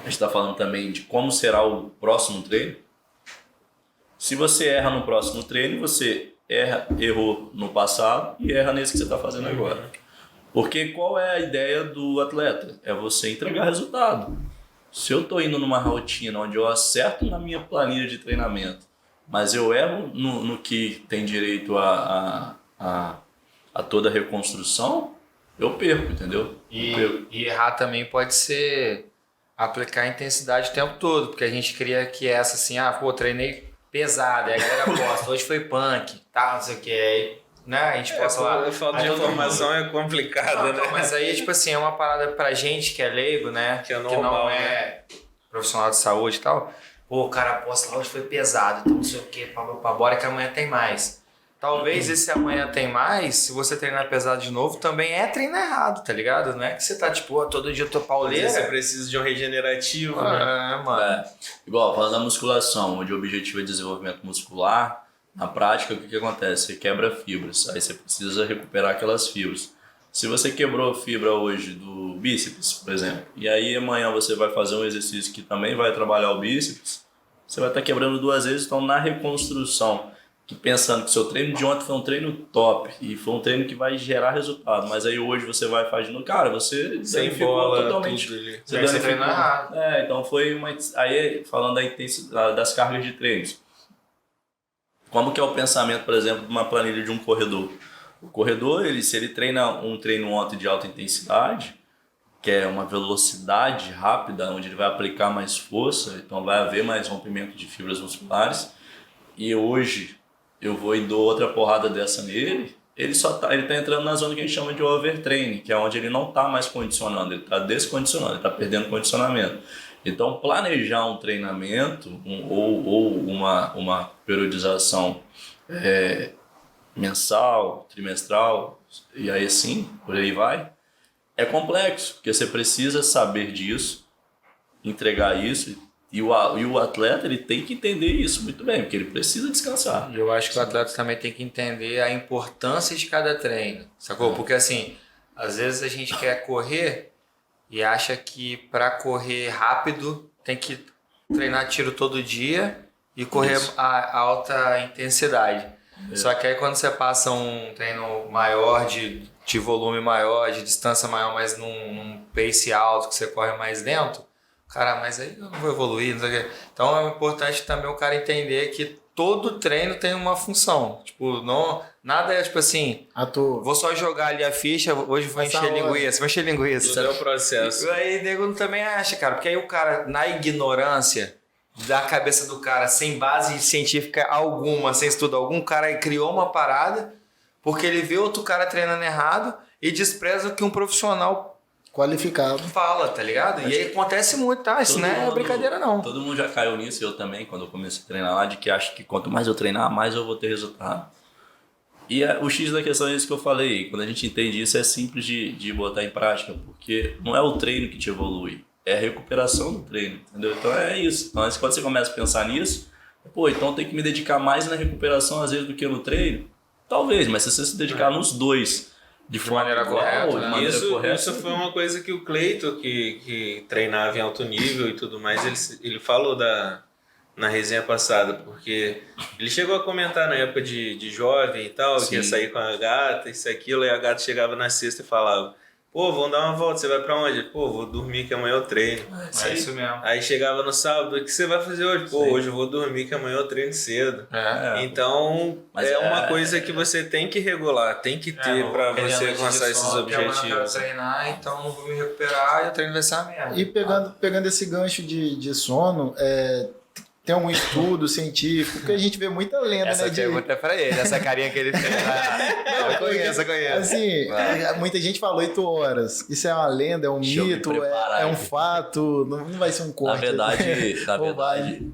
D: a gente está falando também de como será o próximo treino. Se você erra no próximo treino, você errou no passado e erra nesse que você está fazendo agora. Porque qual é a ideia do atleta? É você entregar resultado. Se eu estou indo numa rotina onde eu acerto na minha planilha de treinamento, mas eu erro no que tem direito a toda a reconstrução, eu perco, entendeu?
A: E errar também pode ser aplicar a intensidade o tempo todo, porque a gente cria que essa assim, treinei pesado, aí a galera posta, hoje foi punk, tá, não sei o que, aí, né, a gente posta lá.
B: A falta de informação é complicada, né?
A: Mas aí, tipo assim, é uma parada pra gente que é leigo, né,
B: que é normal,
A: não é profissional de saúde e tal, pô, o cara posta lá, hoje foi pesado, então não sei o que, bora que amanhã tem mais. Talvez esse amanhã tem mais, se você treinar pesado de novo, também é treino errado, tá ligado? Não é que você tá tipo, todo dia eu tô pauleira.
B: Você precisa de um regenerativo, né?
A: Mano.
D: Igual, falando da musculação, onde o objetivo é desenvolvimento muscular, na prática o que acontece? Você quebra fibras, aí você precisa recuperar aquelas fibras. Se você quebrou a fibra hoje do bíceps, por exemplo, e aí amanhã você vai fazer um exercício que também vai trabalhar o bíceps, você vai estar quebrando 2 vezes, então na reconstrução, que pensando que seu treino de ontem foi um treino top e foi um treino que vai gerar resultado, mas aí hoje você vai fazer de novo, cara, você danificou totalmente.
A: Você treinou errado.
D: Então foi uma... Aí falando da intensidade das cargas de treinos, como que é o pensamento, por exemplo, de uma planilha de um corredor? O corredor, se ele treina um treino ontem de alta intensidade, que é uma velocidade rápida, onde ele vai aplicar mais força, então vai haver mais rompimento de fibras musculares, e hoje eu vou e dou outra porrada dessa nele, ele tá entrando na zona que a gente chama de overtraining, que é onde ele não está mais condicionando, ele está descondicionando, ele está perdendo condicionamento. Então, planejar um treinamento ou uma periodização mensal, trimestral, e aí assim, por aí vai, é complexo, porque você precisa saber disso, entregar isso, e o atleta ele tem que entender isso muito bem, porque ele precisa descansar.
A: E eu acho que o atleta também tem que entender a importância de cada treino, sacou? Porque assim, às vezes a gente quer correr e acha que para correr rápido tem que treinar tiro todo dia e correr a alta intensidade. Só que aí quando você passa um treino maior, de volume maior, de distância maior, mas num pace alto, que você corre mais lento, cara, mas aí eu não vou evoluir, não sei o quê. Então é importante também o cara entender que todo treino tem uma função. Tipo, nada é tipo assim, vou só jogar ali a ficha, hoje vou encher linguiça.
B: Tudo é o processo.
A: Aí o nego também acha, cara, porque aí o cara, na ignorância da cabeça do cara, sem base científica alguma, sem estudo algum, o cara criou uma parada porque ele vê outro cara treinando errado e despreza o que um profissional
C: qualificado
A: fala, tá ligado? E aí acontece muito, tá? Isso não é brincadeira, não.
D: Todo mundo já caiu nisso, eu também, quando eu comecei a treinar lá, de que acho que quanto mais eu treinar, mais eu vou ter resultado. E o X da questão é isso que eu falei, quando a gente entende isso, é simples de botar em prática, porque não é o treino que te evolui, é a recuperação do treino, entendeu? Então é isso. Então, quando você começa a pensar nisso, então tem que me dedicar mais na recuperação, às vezes, do que no treino. Talvez, mas se você se dedicar nos dois de
A: maneira correta, né?
B: Isso foi uma coisa que o Cleito, que treinava em alto nível e tudo mais, ele falou na resenha passada, porque ele chegou a comentar na época de jovem e tal, que ia sair com a gata, isso e aquilo, e a gata chegava na sexta e falava: pô, vamos dar uma volta, você vai pra onde? Pô, vou dormir que amanhã eu treino.
A: É isso mesmo.
B: Aí chegava no sábado, o que você vai fazer hoje? Pô, hoje eu vou dormir que amanhã eu treino cedo. Então, uma coisa que você tem que regular, tem que ter pra você alcançar esses objetivos.
A: Eu quero treinar, então não vou me recuperar e o treino vai ser a merda.
C: E pegando esse gancho de sono, tem um estudo científico, porque a gente vê muita lenda,
A: essa pergunta é pra ele, essa carinha que ele fez. Eu conheço.
C: Assim, muita gente fala 8 horas. Isso é uma lenda, é um mito, é um fato, não vai ser um corte.
D: Na verdade,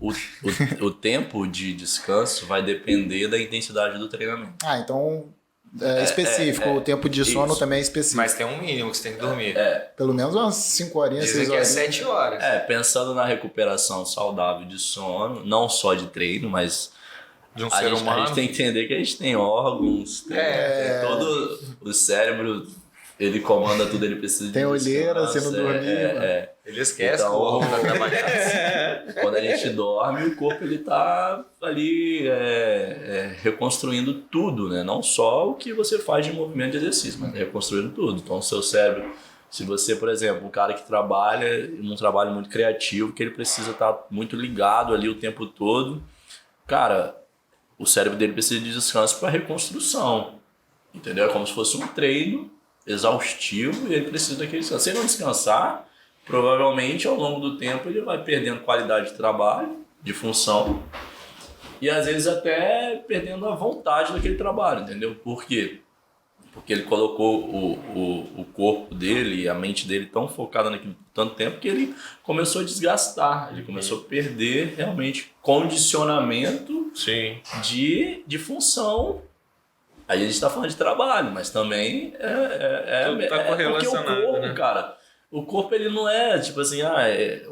D: o tempo de descanso vai depender da intensidade do treinamento.
C: Então específico, o tempo de sono também é específico.
A: Mas tem um mínimo que você tem que dormir.
C: Pelo menos umas 5 horinhas, 6
A: horas. Dizem que é 7 horas.
D: Pensando na recuperação saudável de sono, não só de treino, mas
A: de um ser humano.
D: A gente tem que entender que a gente tem órgãos, tem todo o cérebro, ele comanda tudo, ele precisa
C: tem olheira, você não dormir.
A: Ele esquece que o órgão tá trabalhando.
D: Quando a gente dorme, o corpo ele tá ali reconstruindo tudo, né? Não só o que você faz de movimento de exercício, mas reconstruindo tudo. Então, o seu cérebro, se você, por exemplo, um cara que trabalha num trabalho muito criativo, que ele precisa estar muito ligado ali o tempo todo, cara, o cérebro dele precisa de descanso para reconstrução, entendeu? É como se fosse um treino exaustivo e ele precisa daquele descanso. Se ele não descansar, provavelmente ao longo do tempo ele vai perdendo qualidade de trabalho, de função, e às vezes até perdendo a vontade daquele trabalho, entendeu? Por quê? Porque ele colocou o corpo dele e a mente dele tão focada naquilo por tanto tempo que ele começou a desgastar, ele começou a perder realmente condicionamento de função. Aí a gente está falando de trabalho, mas também
B: tá correlacionado,
D: porque o corpo,
B: né?
D: Cara, o corpo ele não é tipo assim,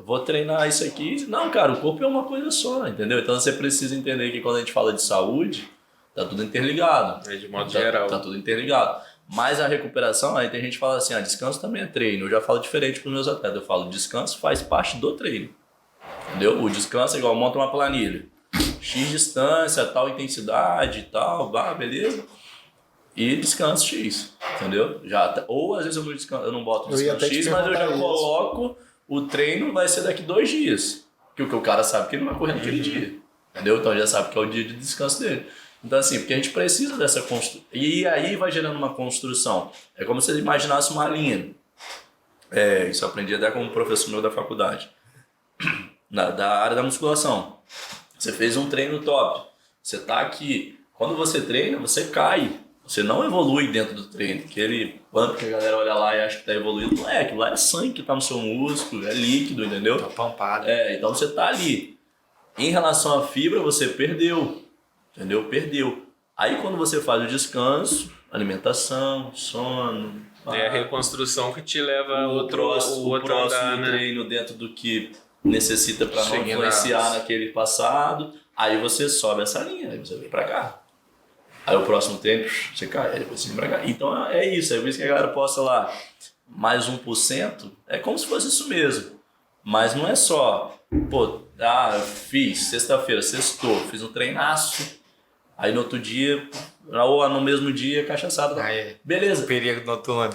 D: vou treinar isso aqui. Não, cara, o corpo é uma coisa só, entendeu? Então você precisa entender que quando a gente fala de saúde, tá tudo interligado.
B: De modo geral.
D: Tá tudo interligado. Mas a recuperação, aí tem gente que fala assim, descanso também é treino. Eu já falo diferente para os meus atletas. Eu falo, descanso faz parte do treino. Entendeu? O descanso é igual, monta uma planilha. X distância, tal intensidade e tal, beleza? E descanso X, entendeu? Ou às vezes eu não boto descanso X, mas eu já coloco o treino vai ser daqui 2 dias. Porque o cara sabe que ele não vai correr naquele dia. Entendeu? Então já sabe que é o dia de descanso dele. Então, assim, porque a gente precisa dessa construção. E aí vai gerando uma construção. É como se você imaginasse uma linha. Isso eu aprendi até como professor meu da faculdade. Da área da musculação. Você fez um treino top. Você tá aqui. Quando você treina, você cai. Você não evolui dentro do treino. Aquele pump que a galera olha lá e acha que tá evoluindo, não é. Aquilo lá é sangue que tá no seu músculo, é líquido, entendeu?
A: Tá pampado.
D: Então você tá ali. Em relação à fibra, você perdeu. Entendeu? Perdeu. Aí quando você faz o descanso, alimentação, sono...
B: É a reconstrução que te leva a outro
D: próximo
B: andar, né?
D: treino dentro do que necessita para não
A: Seguindo
D: influenciar naquele passado. Aí você sobe essa linha, aí você vem para cá. Aí o próximo treino, você cai, aí você vem para cá. Então é isso, é por isso que a galera posta lá mais 1%, é como se fosse isso mesmo. Mas não é só, fiz sexta-feira, sextou, fiz um treinaço, aí no outro dia, ou no mesmo dia, cachaçada. Beleza.
A: Perigo noturno.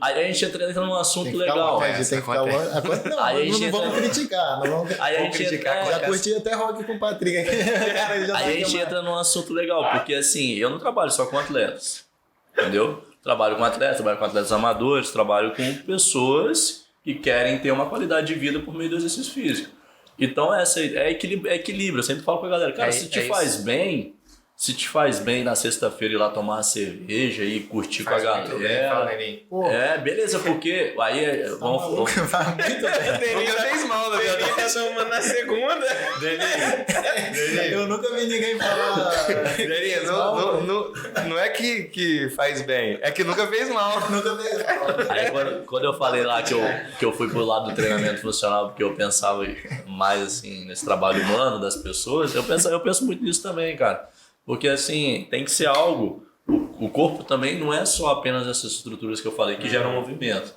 D: Aí a gente entra num assunto legal.
C: Tem que ficar não,
D: Aí a gente
C: não vamos criticar. Não vamos
D: Aí a gente
C: criticar. Já curti até rock com o Patrick aqui.
D: Aí a gente entra num assunto legal, porque assim, eu não trabalho só com atletas, entendeu? Trabalho com atletas amadores, trabalho com pessoas que querem ter uma qualidade de vida por meio do exercício físico. Então essa é equilíbrio. Eu sempre falo pra galera, cara, se te faz bem na sexta-feira ir lá tomar uma cerveja e curtir com a galera. Beleza, porque aí vamos.
C: Faz muito bem.
A: Nunca fez mal, né?
B: Tá na segunda.
C: Eu nunca vi ninguém falar.
A: Não é que faz bem, é que nunca fez mal.
C: Nunca vi.
D: Aí quando eu falei lá que eu fui pro lado do treinamento funcional, porque eu pensava mais assim nesse trabalho humano das pessoas, eu penso muito nisso também, cara. Porque assim, tem que ser algo. O corpo também não é só apenas essas estruturas que eu falei que geram movimento.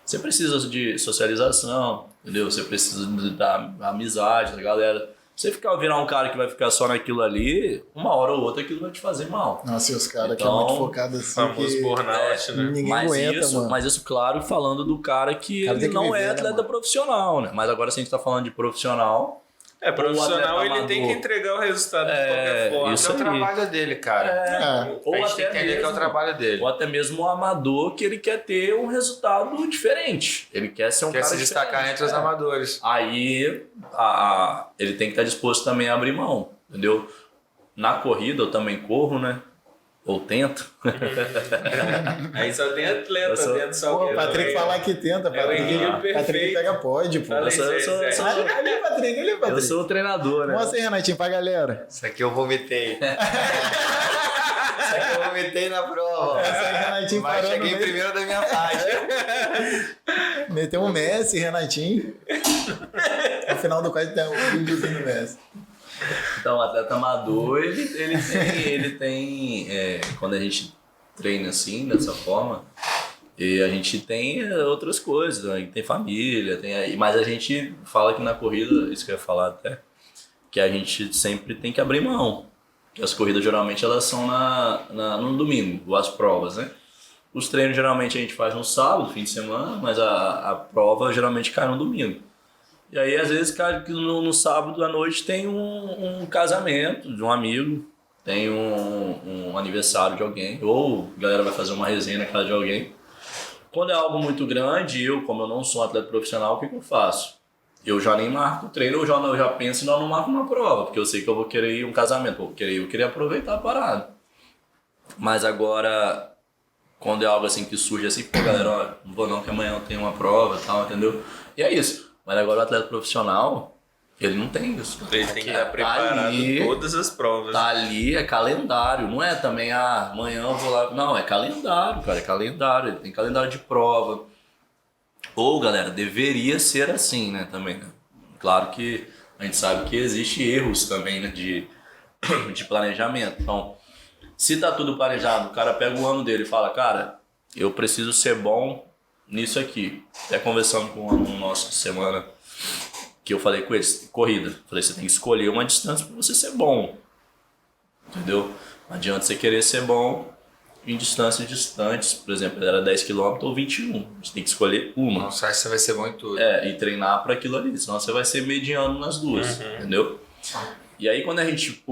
D: Você precisa de socialização, entendeu? Você precisa da amizade, da galera. Você virar um cara que vai ficar só naquilo ali, uma hora ou outra aquilo vai te fazer mal.
C: Nossa, e os caras que é muito focado assim.
B: Famoso burnout, né?
C: Ninguém aguenta, mano.
D: Mas isso, claro, falando do cara que ele não é atleta profissional, né? Mas agora se a gente tá falando de profissional...
B: profissional ele tem que entregar o resultado de qualquer forma.
A: Isso é o trabalho dele, cara.
D: Ou
A: a gente
D: até
A: tem que entender que é o trabalho dele.
D: Ou até mesmo o amador que ele quer ter um resultado diferente. Ele quer ser
A: Quer
D: cara
A: se destacar entre os amadores.
D: Aí ele tem que estar disposto também a abrir mão, entendeu? Na corrida eu também corro, né? Ou tento.
B: Aí só tem atleta dentro só.
C: Pô, o Patrick falar que tenta, Patrick pega pódio, pô.
B: Fala isso aí, Zé.
C: Olha Patrick.
D: Eu sou o treinador, né?
C: Mostra aí, Renatinho, pra galera.
A: Isso aqui eu vomitei. Isso aqui eu vomitei na prova.
C: Essa aí, Renatinho
A: Mas
C: parou
A: cheguei
C: no meio.
A: primeiro da minha faixa.
C: Meteu um Messi, Renatinho. No final do quadro tem um videozinho do Messi.
D: Então, o atleta amador, ele tem quando a gente treina assim, dessa forma, e a gente tem outras coisas, né? Tem família, mas a gente fala que na corrida, isso que eu ia falar até, que a gente sempre tem que abrir mão. Que as corridas geralmente elas são no domingo, as provas, né? Os treinos geralmente a gente faz no sábado, fim de semana, mas a prova geralmente cai no domingo. E aí, às vezes, cara, no sábado à noite tem um casamento de um amigo, tem um aniversário de alguém, ou a galera vai fazer uma resenha na casa de alguém. Quando é algo muito grande, como eu não sou um atleta profissional, o que eu faço? Eu já nem marco o treino, eu já penso, não marco uma prova, porque eu sei que eu vou querer ir um casamento, eu queria aproveitar a parada. Mas agora, quando é algo assim que surge assim, pô, galera, ó, não vou não, que amanhã eu tenho uma prova e tal, entendeu? E é isso. Mas agora o atleta profissional, ele não tem isso.
B: Ele tem que estar preparado todas as provas.
D: Tá ali, é calendário. Não é também, amanhã eu vou lá. Não, é calendário, cara, é calendário. Ele tem calendário de prova. Ou, galera, deveria ser assim, né, também, né? Claro que a gente sabe que existe erros também, né, de planejamento. Então, se tá tudo planejado, o cara pega o ano dele e fala, cara, eu preciso ser bom nisso aqui. Até conversando com um aluno nosso de semana, que eu falei com eles, corrida. Falei, você tem que escolher uma distância para você ser bom. Entendeu? Não adianta você querer ser bom em distâncias distantes. Por exemplo, era 10 km ou 21. Você tem que escolher uma.
A: Nossa, acho que você vai ser bom em tudo.
D: E treinar para aquilo ali. Senão você vai ser mediano nas duas. Entendeu? E aí quando a gente,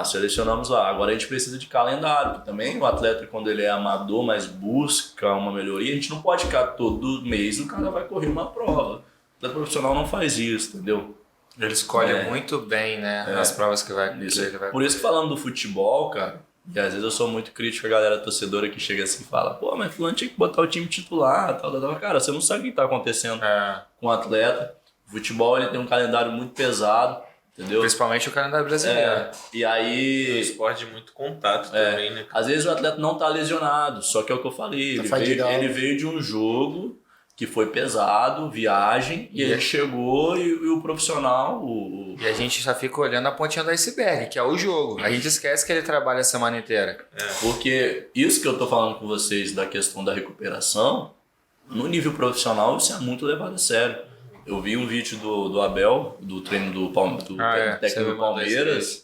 D: selecionamos lá, agora a gente precisa de calendário, porque também o atleta quando ele é amador, mas busca uma melhoria, a gente não pode ficar todo mês o cara vai correr uma prova. O atleta profissional não faz isso, entendeu?
A: Ele escolhe muito bem, né, as provas que ele vai
D: Por isso que falando do futebol, cara, e às vezes eu sou muito crítico a galera torcedora que chega assim e fala, pô, mas fulano tinha que botar o time titular, tal. Cara, você não sabe o que tá acontecendo com o atleta. O futebol ele tem um calendário muito pesado, entendeu?
A: Principalmente o calendário brasileiro.
D: E aí...
B: É um esporte de muito contato também, né?
D: Às vezes o atleta não tá lesionado, só que é o que eu falei, ele veio de um jogo que foi pesado, viagem, e ele chegou e o profissional...
A: E a gente já fica olhando a pontinha do iceberg, que é o jogo. A gente esquece que ele trabalha a semana inteira.
D: Porque isso que eu tô falando com vocês da questão da recuperação, no nível profissional isso é muito levado a sério. Eu vi um vídeo do Abel, do treino do técnico do Palmeiras,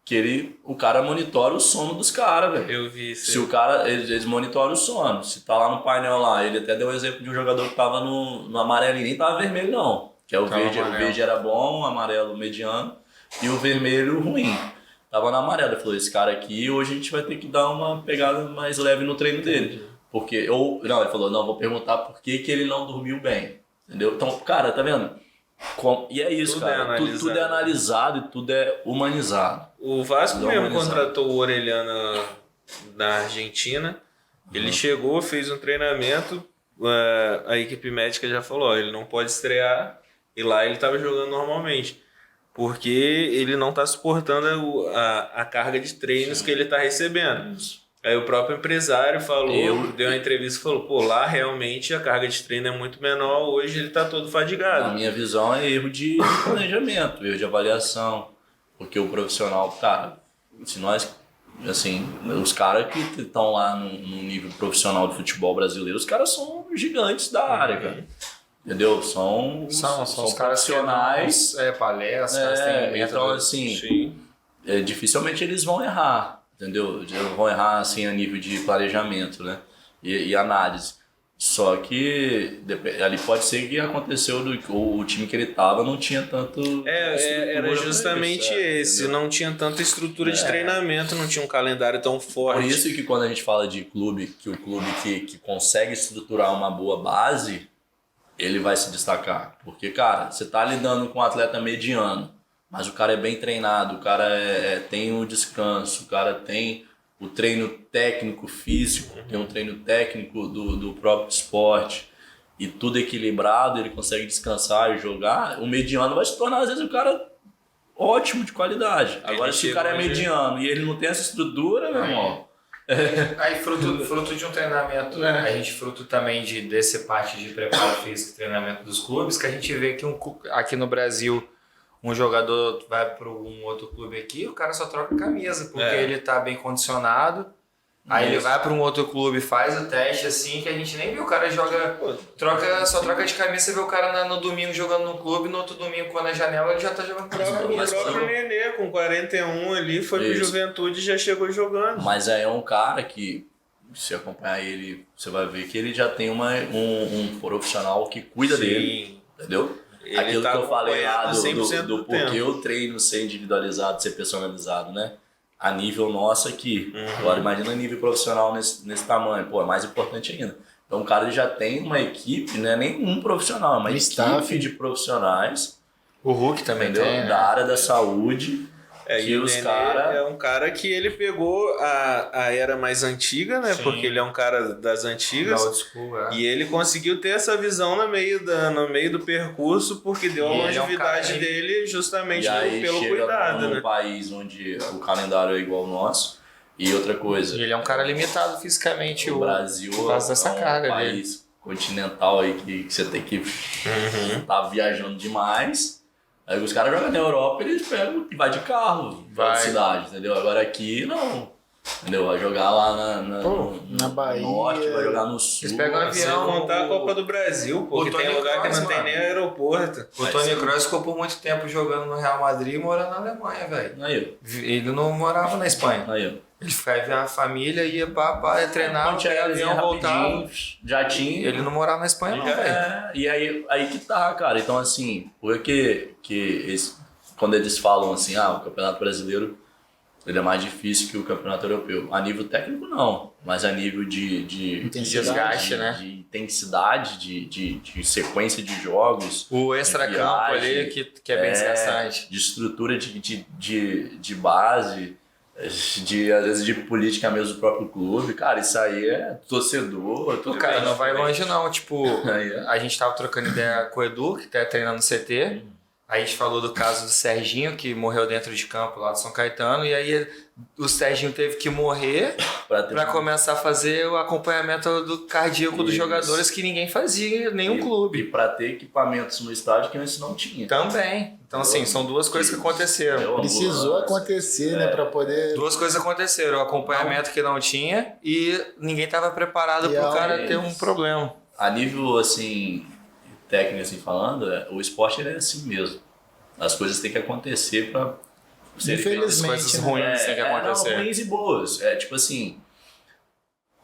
D: que o cara monitora o sono dos caras, velho.
B: Eu vi isso.
D: Se o cara, eles monitoram o sono. Se tá lá no painel lá, ele até deu um exemplo de um jogador que tava no amarelo e nem tava vermelho, não. Que é o verde, o verde era bom, o amarelo mediano e o vermelho ruim. Tava no amarelo. Ele falou, esse cara aqui, hoje a gente vai ter que dar uma pegada mais leve no treino dele. Porque, ele falou, não, vou perguntar por que ele não dormiu bem. Entendeu? Então, cara, tá vendo? E é isso, tudo cara. Tudo é analisado e tudo é humanizado.
B: O Vasco mesmo contratou o Orellana na Argentina. Ele chegou, fez um treinamento. A equipe médica já falou: ó, ele não pode estrear. E lá ele estava jogando normalmente. Porque ele não está suportando a carga de treinos que ele está recebendo. Aí o próprio empresário deu uma entrevista e falou, pô, lá realmente a carga de treino é muito menor, hoje ele tá todo fadigado.
D: Na minha visão é erro de planejamento, erro de avaliação, porque o profissional, cara, se nós, assim, os caras que estão lá no nível profissional do futebol brasileiro, os caras são gigantes da área, cara. Entendeu? São
A: os
D: profissionais.
A: Palestras, tem
D: então, assim, dificilmente eles vão errar. Entendeu? Eles vão errar assim a nível de planejamento, né? E análise. Só que ali pode ser que aconteceu o time que ele tava não tinha tanto.
B: Era justamente esse. Não tinha tanta estrutura de treinamento, não tinha um calendário tão forte.
D: Por isso que quando a gente fala de clube, que o clube que consegue estruturar uma boa base, ele vai se destacar. Porque, cara, você tá lidando com um atleta mediano. Mas o cara é bem treinado, o cara tem o descanso, o cara tem o treino técnico, físico, tem um treino técnico do próprio esporte e tudo equilibrado, ele consegue descansar e jogar. O mediano vai se tornar, às vezes, um cara ótimo, de qualidade. Agora, se o cara é mediano e ele não tem essa estrutura, meu irmão...
A: Aí, fruto de um treinamento, a gente fruto também desse parte de preparo físico e treinamento dos clubes, que a gente vê que aqui no Brasil... Um jogador vai para um outro clube aqui, o cara só troca a camisa, porque ele tá bem condicionado. Aí ele vai para um outro clube, faz o teste assim, que a gente nem vê o cara joga, só troca de camisa, você vê o cara no domingo jogando no clube, no outro domingo quando é janela ele já tá jogando com a camisa.
B: O próprio Nenê com 41 ali, foi pro Juventude e já chegou jogando.
D: Mas aí é um cara que, se acompanhar ele, você vai ver que ele já tem um profissional que cuida dele, entendeu?
B: Ele
D: aquilo que eu falei lá do porquê
B: tempo.
D: o treino ser individualizado, ser personalizado, né? A nível nosso aqui. Agora imagina a nível profissional nesse tamanho. Pô, é mais importante ainda. Então o cara já tem uma equipe, não é nem um profissional, é uma equipe de profissionais.
A: O Hulk também tem,
D: da área da saúde.
B: E os cara... é um cara que ele pegou a era mais antiga, né? Sim. Porque ele é um cara das antigas.
A: Da old school,
B: E ele conseguiu ter essa visão no meio do percurso, porque deu a longevidade dele justamente pelo cuidado, né?
D: Um país onde o calendário é igual ao nosso. E outra coisa...
A: E ele é um cara limitado fisicamente.
D: O Brasil
A: por causa dessa carga
D: um país continental aí que você tem que tá viajando demais. Aí os caras jogam na Europa, eles pegam e vai de carro, vai de cidade, entendeu? Agora aqui não, entendeu? Vai jogar lá
C: na Bahia,
D: no norte, vai jogar no sul.
A: Eles pegam avião.
B: Sem contar a Copa do Brasil, porque tem lugar que não tem nem aeroporto.
A: O Toni Kroos ficou por muito tempo jogando no Real Madrid e morando na Alemanha, velho. Ele não morava na Espanha. Ele ficava a família, ia pra treinar, pegar avião, voltava.
D: Jatinho.
A: Ele não morava na Espanha, não, velho.
D: E aí que tá, cara. Então, assim, porque quando eles falam assim, o Campeonato Brasileiro ele é mais difícil que o Campeonato Europeu. A nível técnico, não. Mas a nível de
A: desgaste, né?
D: De intensidade, de sequência de jogos.
A: O extra-campo ali, que é bem desgastante.
D: De estrutura de base, às vezes de política mesmo do próprio clube. Cara, isso aí é torcedor.
A: O cara não vai longe, não. Tipo, a gente tava trocando ideia com o Edu, que tá treinando no CT. A gente falou do caso do Serginho, que morreu dentro de campo lá do São Caetano, e aí o Serginho teve que morrer para começar a fazer o acompanhamento do cardíaco dos jogadores que ninguém fazia em nenhum clube.
D: E para ter equipamentos no estádio que antes não tinha.
A: Também. Então, assim, são duas coisas que aconteceram.
C: Precisou acontecer, né, para poder...
A: Duas coisas aconteceram, o acompanhamento que não tinha e ninguém estava preparado para o cara ter um problema.
D: A nível, assim, técnico, assim, falando, o esporte ele é assim mesmo. As coisas têm que acontecer para
C: infelizmente,
A: coisas ruins têm que acontecer.
D: Não, ruins e boas. É tipo assim,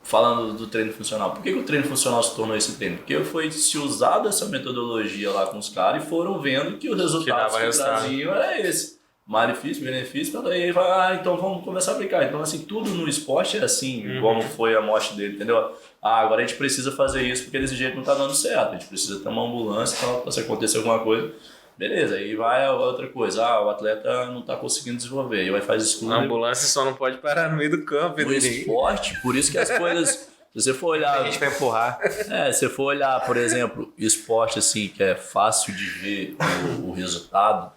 D: falando do treino funcional. Por que o treino funcional se tornou esse treino? Porque foi se usado essa metodologia lá com os caras e foram vendo que o resultado que traziam era esse. Malefício, benefício, aí vai, então vamos começar a aplicar. Então, assim, tudo no esporte é assim, como foi a morte dele, entendeu? Agora a gente precisa fazer isso porque desse jeito não tá dando certo. A gente precisa ter uma ambulância para se acontecer alguma coisa. Beleza, aí vai a outra coisa. O atleta não tá conseguindo desenvolver. Aí vai fazer isso.
B: A ambulância só não pode parar no meio do campo.
D: No esporte, por isso que as coisas... Se você for olhar...
A: A gente vai empurrar.
D: Se você for olhar, por exemplo, esporte assim, que é fácil de ver o resultado.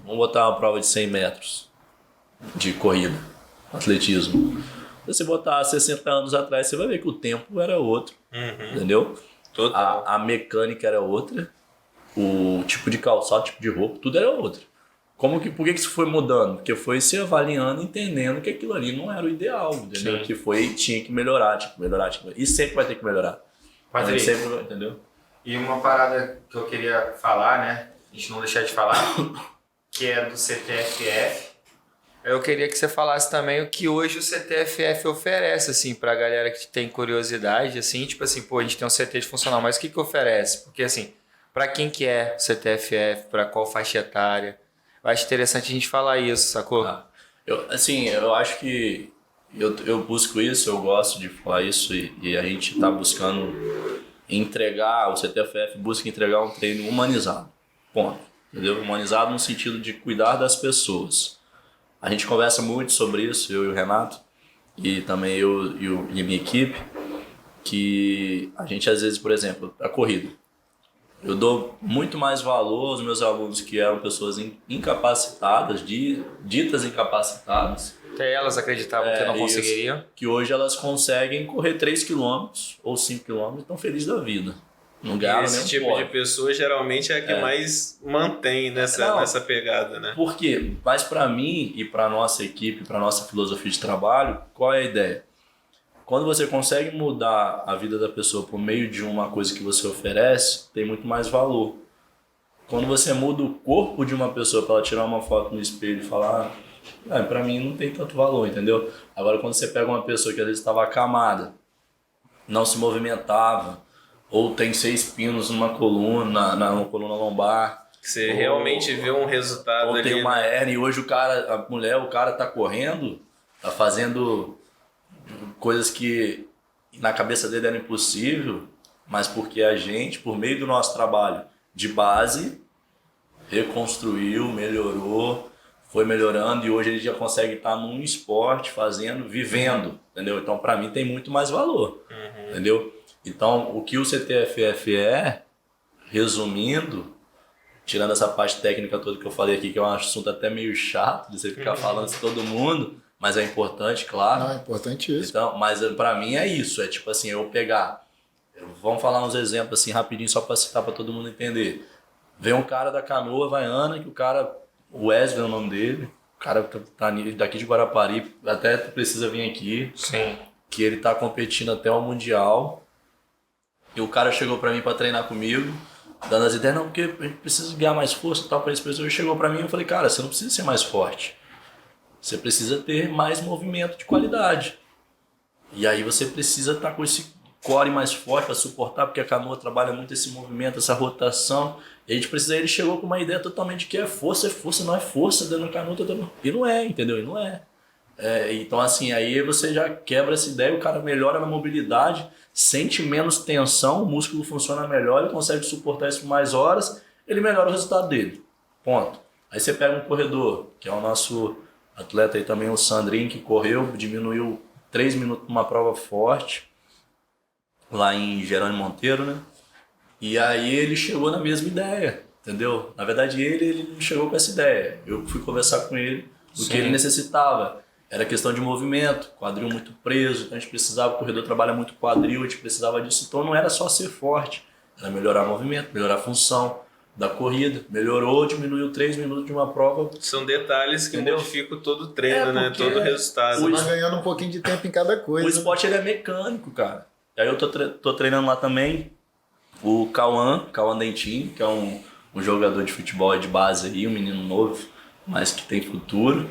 D: Vamos botar uma prova de 100 metros de corrida, atletismo. Se você botar 60 anos atrás, você vai ver que o tempo era outro. Entendeu? A mecânica era outra. O tipo de calçado, o tipo de roupa, tudo era outro. Por que isso foi mudando? Porque foi se avaliando, entendendo que aquilo ali não era o ideal, entendeu? Sim. Que tinha que melhorar. E sempre vai ter que melhorar.
A: Patrick,
D: sempre, entendeu?
A: E uma parada que eu queria falar, né? A gente não deixar de falar, que é do CTFF. Eu queria que você falasse também o que hoje o CTFF oferece, assim, pra galera que tem curiosidade, assim, tipo assim, pô, a gente tem um CT de funcional, mas o que oferece? Porque, assim, para quem que é o CTFF, para qual faixa etária. Eu acho interessante a gente falar isso, sacou?
D: Eu acho que eu busco isso, eu gosto de falar isso e a gente está buscando entregar, o CTFF busca entregar um treino humanizado, ponto, entendeu? Humanizado no sentido de cuidar das pessoas. A gente conversa muito sobre isso, eu e o Renato, e também eu e a minha equipe, que a gente às vezes, por exemplo, a corrida. Eu dou muito mais valor aos meus alunos que eram pessoas incapacitadas, ditas incapacitadas.
A: Até elas acreditavam que não conseguiriam.
D: Isso, que hoje elas conseguem correr 3 km ou 5 km e estão felizes da vida. Não ganharam
B: esse tipo de pessoa geralmente é a que mais mantém nessa pegada, né?
D: Por quê? Mas para mim e para nossa equipe, para nossa filosofia de trabalho, qual é a ideia? Quando você consegue mudar a vida da pessoa por meio de uma coisa que você oferece, tem muito mais valor. Quando você muda o corpo de uma pessoa para ela tirar uma foto no espelho e falar, para mim não tem tanto valor, entendeu? Agora quando você pega uma pessoa que às vezes estava acamada, não se movimentava, ou tem 6 pinos numa coluna lombar,
B: você realmente vê um resultado
D: ou
B: ali.
D: Ou tem uma hernia e hoje o cara tá correndo, tá fazendo coisas que na cabeça dele era impossível, mas porque a gente, por meio do nosso trabalho de base, reconstruiu, melhorou, foi melhorando e hoje ele já consegue estar num esporte, vivendo, entendeu? Então, para mim, tem muito mais valor, entendeu? Então, o que o CTFF é, resumindo, tirando essa parte técnica toda que eu falei aqui, que é um assunto até meio chato de você ficar falando com todo mundo, mas é importante, claro.
C: Não, é importante isso.
D: Então, mas pra mim é isso, é tipo assim, eu pegar... Vamos falar uns exemplos assim rapidinho só pra citar pra todo mundo entender. Vem um cara da Canoa Havaiana, que o Wesley é o nome dele, o cara tá daqui de Guarapari, até precisa vir aqui.
A: Sim.
D: Que ele tá competindo até o Mundial. E o cara chegou pra mim pra treinar comigo, dando as ideias, não, porque a gente precisa ganhar mais força e tal, pra esse pessoal. Ele chegou pra mim e eu falei, cara, você não precisa ser mais forte. Você precisa ter mais movimento de qualidade. E aí você precisa estar com esse core mais forte para suportar, porque a canoa trabalha muito esse movimento, essa rotação. E a gente precisa, ele chegou com uma ideia totalmente que é força, não é força dentro da canoa. E não é, entendeu? E não é. Então, assim, aí você já quebra essa ideia, o cara melhora na mobilidade, sente menos tensão, o músculo funciona melhor, ele consegue suportar isso por mais horas, ele melhora o resultado dele. Ponto. Aí você pega um corredor, que é o nosso atleta aí também, o Sandrinho, que correu, diminuiu 3 minutos numa prova forte, lá em Jerônimo Monteiro, né? E aí ele chegou na mesma ideia, entendeu? Na verdade, ele não chegou com essa ideia. Eu fui conversar com ele do que ele necessitava. Era questão de movimento, quadril muito preso, então a gente precisava, o corredor trabalha muito quadril, a gente precisava disso. Então não era só ser forte, era melhorar o movimento, melhorar a função da corrida. Melhorou, diminuiu 3 minutos de uma prova.
B: São detalhes que modificam todo o treino, né?
D: porque
B: Todo o resultado.
C: Você vai ganhando um pouquinho de tempo em cada coisa.
D: O esporte ele é mecânico, cara. Aí eu tô treinando lá também o Cauã Dentinho, que é um jogador de futebol de base aí, um menino novo, mas que tem futuro.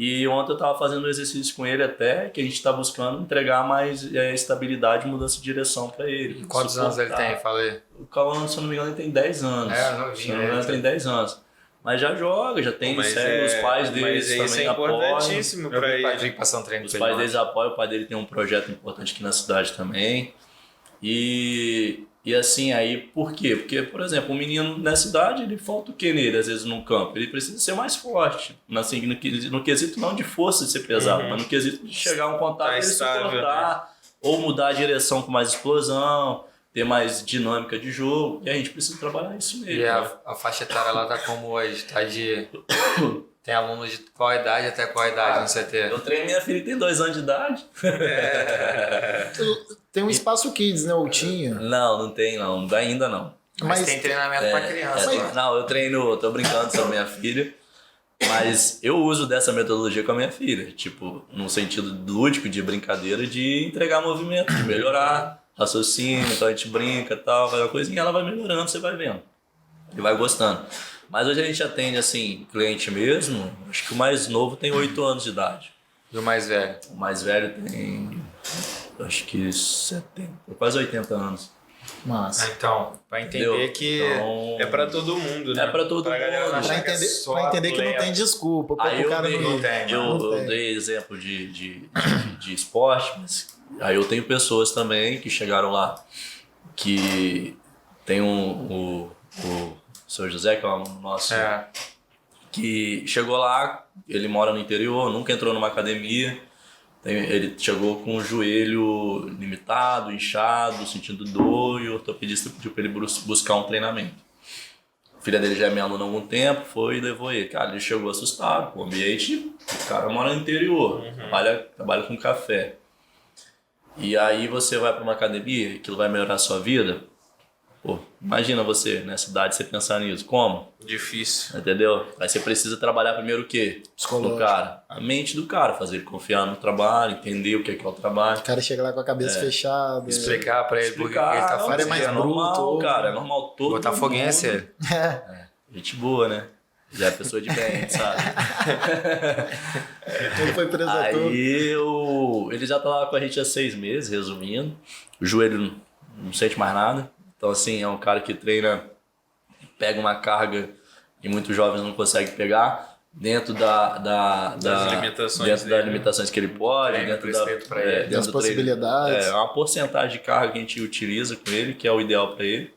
D: E ontem eu tava fazendo um exercício com ele até, que a gente tá buscando entregar mais estabilidade e mudança de direção pra ele.
A: Quantos anos ele tem? Falei.
D: O Cauã, se eu não me engano, ele tem 10 anos.
A: Novinho.
D: Se eu não me engano, ele tem 10 anos. Mas já joga, já tem, segue, os pais dele também apoiam.
B: Importantíssimo pra ele.
A: Passar um treino
D: Os pais deles apoiam, o pai dele tem um projeto importante aqui na cidade também. E assim, aí, por quê? Porque, por exemplo, um menino nessa idade, ele falta o que nele, às vezes, no campo? Ele precisa ser mais forte. Assim, no quesito não de força de ser pesado, mas no quesito de chegar a um contato e ele suportar, ou mudar a direção com mais explosão, ter mais dinâmica de jogo. E a gente precisa trabalhar isso nele.
A: E a faixa etária lá tá como hoje? Tá de... Tem alunos de qual idade até qual idade no CT?
D: Eu treino minha filha que tem 2 anos de idade.
C: Tem um espaço kids, né? Ou tinha?
D: Não tem não, ainda não.
A: Mas tem treinamento pra criança.
D: Não, eu treino, tô brincando sobre minha filha, mas eu uso dessa metodologia com a minha filha, tipo, num sentido lúdico, de brincadeira, de entregar movimento, de melhorar raciocínio, então a gente brinca e tal, vai uma coisinha, ela vai melhorando, você vai vendo, e vai gostando. Mas hoje a gente atende, assim, cliente mesmo, acho que o mais novo tem 8 anos de idade.
A: E o mais velho?
D: O mais velho tem, acho que 70, quase 80 anos.
C: Massa.
A: Então, pra entender
D: Entendeu?
A: que
D: Então,
B: É pra todo mundo, né?
D: é pra todo
B: galera
D: mundo.
B: não achar
C: Pra
B: que é só
C: entender que não
B: atleta.
C: tem desculpa. Pô,
D: Aí
C: o cara
D: eu
C: tem.
D: dei exemplo de esporte, mas aí eu tenho pessoas também que chegaram lá, que tem o Sr. José, que é o nosso, que chegou lá, ele mora no interior, nunca entrou numa academia, ele chegou com o joelho limitado, inchado, sentindo dor, e o ortopedista pediu para ele buscar um treinamento. A filha dele já é minha aluna há algum tempo, foi e levou ele. Cara, ele chegou assustado, o ambiente, o cara mora no interior, trabalha com café. E aí você vai para uma academia, aquilo vai melhorar a sua vida. Pô, imagina você, nessa idade, você pensar nisso. Como?
B: Difícil.
D: Entendeu? Aí você precisa trabalhar primeiro o quê?
C: Psicológico.
D: Do cara. A mente do cara, fazer ele confiar no trabalho, entender o que é o trabalho.
C: O cara chega lá com a cabeça fechada.
A: explicar pra ele porque ele tá
D: Explicar,
A: fazendo.
C: é mais
D: é normal,
C: bruto,
D: cara, é normal todo
A: Botar
D: mundo.
A: foguinho é sério.
D: Gente boa, né? Já é pessoa de bem, sabe?
C: Ele foi preso a tudo.
D: Aí ele já tá lá com a gente há 6 meses, resumindo. O joelho não sente mais nada. Então, assim, é um cara que treina, pega uma carga que muitos jovens não conseguem pegar, dentro das limitações que ele pode, dentro
C: Das
D: do
C: possibilidades.
D: treino. É uma porcentagem de carga que a gente utiliza com ele, que é o ideal para ele.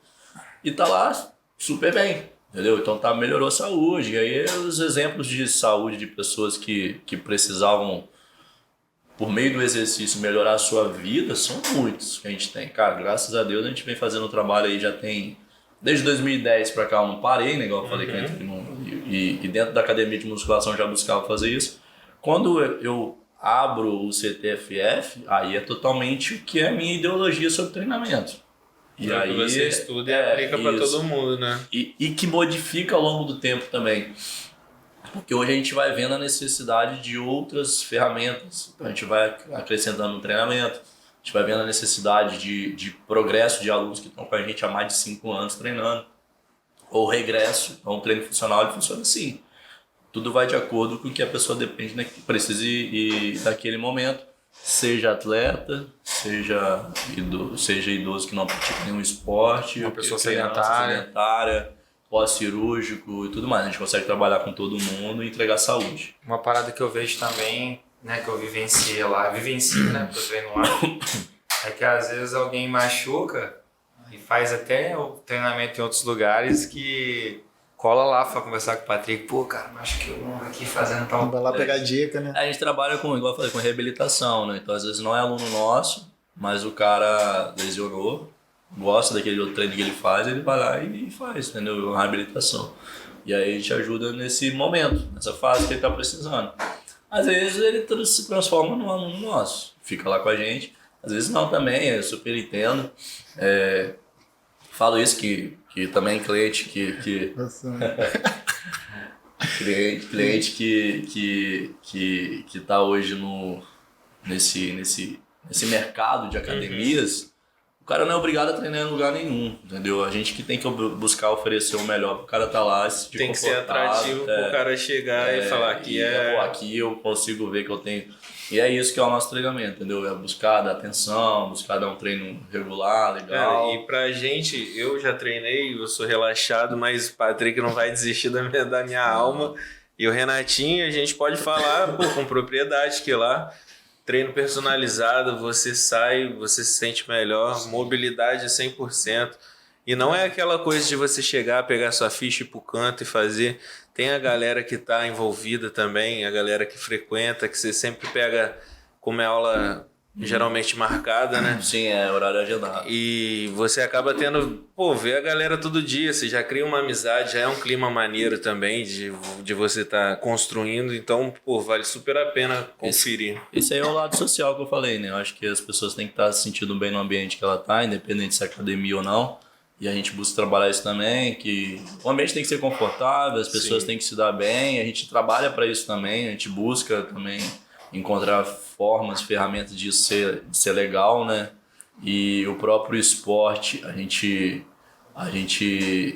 D: E tá lá super bem, entendeu? Então melhorou a saúde. E aí os exemplos de saúde de pessoas que precisavam, por meio do exercício, melhorar a sua vida, são muitos que a gente tem. Cara, graças a Deus a gente vem fazendo o trabalho aí, já tem... Desde 2010 pra cá eu não parei, né? Igual eu falei que eu entrei e dentro da academia de musculação eu já buscava fazer isso. Quando eu abro o CTFF, aí é totalmente o que é a minha ideologia sobre treinamento.
B: E aí que você estuda e aplica pra todo mundo, né?
D: E que modifica ao longo do tempo também. Porque hoje a gente vai vendo a necessidade de outras ferramentas. Então a gente vai acrescentando no treinamento, a gente vai vendo a necessidade de progresso de alunos que estão com a gente há mais de 5 anos treinando. Ou regresso, então o treino funcional ele funciona assim. Tudo vai de acordo com o que a pessoa depende, né, que precisa e daquele momento. seja atleta, seja idoso que não pratica nenhum esporte,
A: Uma pessoa
D: criança sedentária, pós-cirúrgico e tudo mais. A gente consegue trabalhar com todo mundo e entregar saúde.
A: Uma parada que eu vejo também, né, que eu vivencio lá, né, porque eu treino lá, é que às vezes alguém machuca e faz até o treinamento em outros lugares que cola lá pra conversar com o Patrick. Pô, cara, machuquei um aqui fazendo tal.
C: Vai lá pegar dica, né?
D: A gente trabalha com, igual eu falei, com reabilitação, né? Então às vezes não é aluno nosso, mas o cara lesionou, gosta daquele outro treino que ele faz, ele vai lá e faz, entendeu? Uma reabilitação. E aí a gente ajuda nesse momento, nessa fase que ele tá precisando. Às vezes ele se transforma num aluno nosso, fica lá com a gente. Às vezes não também, eu super entendo. Falo isso que também cliente que cliente que tá hoje nesse mercado de academias, o cara não é obrigado a treinar em lugar nenhum, entendeu? A gente que tem que buscar oferecer o melhor pro cara tá lá, se
B: tem que ser atrativo pro cara chegar e falar que
D: aqui eu consigo ver que eu tenho. E é isso que é o nosso treinamento, entendeu? É buscar dar atenção, buscar dar um treino regular, legal.
B: E pra gente, eu já treinei, eu sou relaxado, mas o Patrick não vai desistir da minha alma. E o Renatinho, a gente pode falar com propriedade que lá, treino personalizado, você sai, você se sente melhor, mobilidade 100%. E não é aquela coisa de você chegar, pegar sua ficha e ir pro canto e fazer. Tem a galera que tá envolvida também, a galera que frequenta, que você sempre pega como é aula geralmente marcada, né?
D: Sim, é horário agendado.
B: E você acaba tendo, ver a galera todo dia, você já cria uma amizade, já é um clima maneiro também de você estar construindo, então, vale super a pena conferir.
D: Esse aí é o lado social que eu falei, né? Eu acho que as pessoas têm que estar se sentindo bem no ambiente que ela tá, independente se é academia ou não. E a gente busca trabalhar isso também, que o ambiente tem que ser confortável, as pessoas têm que se dar bem, a gente trabalha para isso também, a gente busca também encontrar formas, ferramentas de ser legal, né? E o próprio esporte, a gente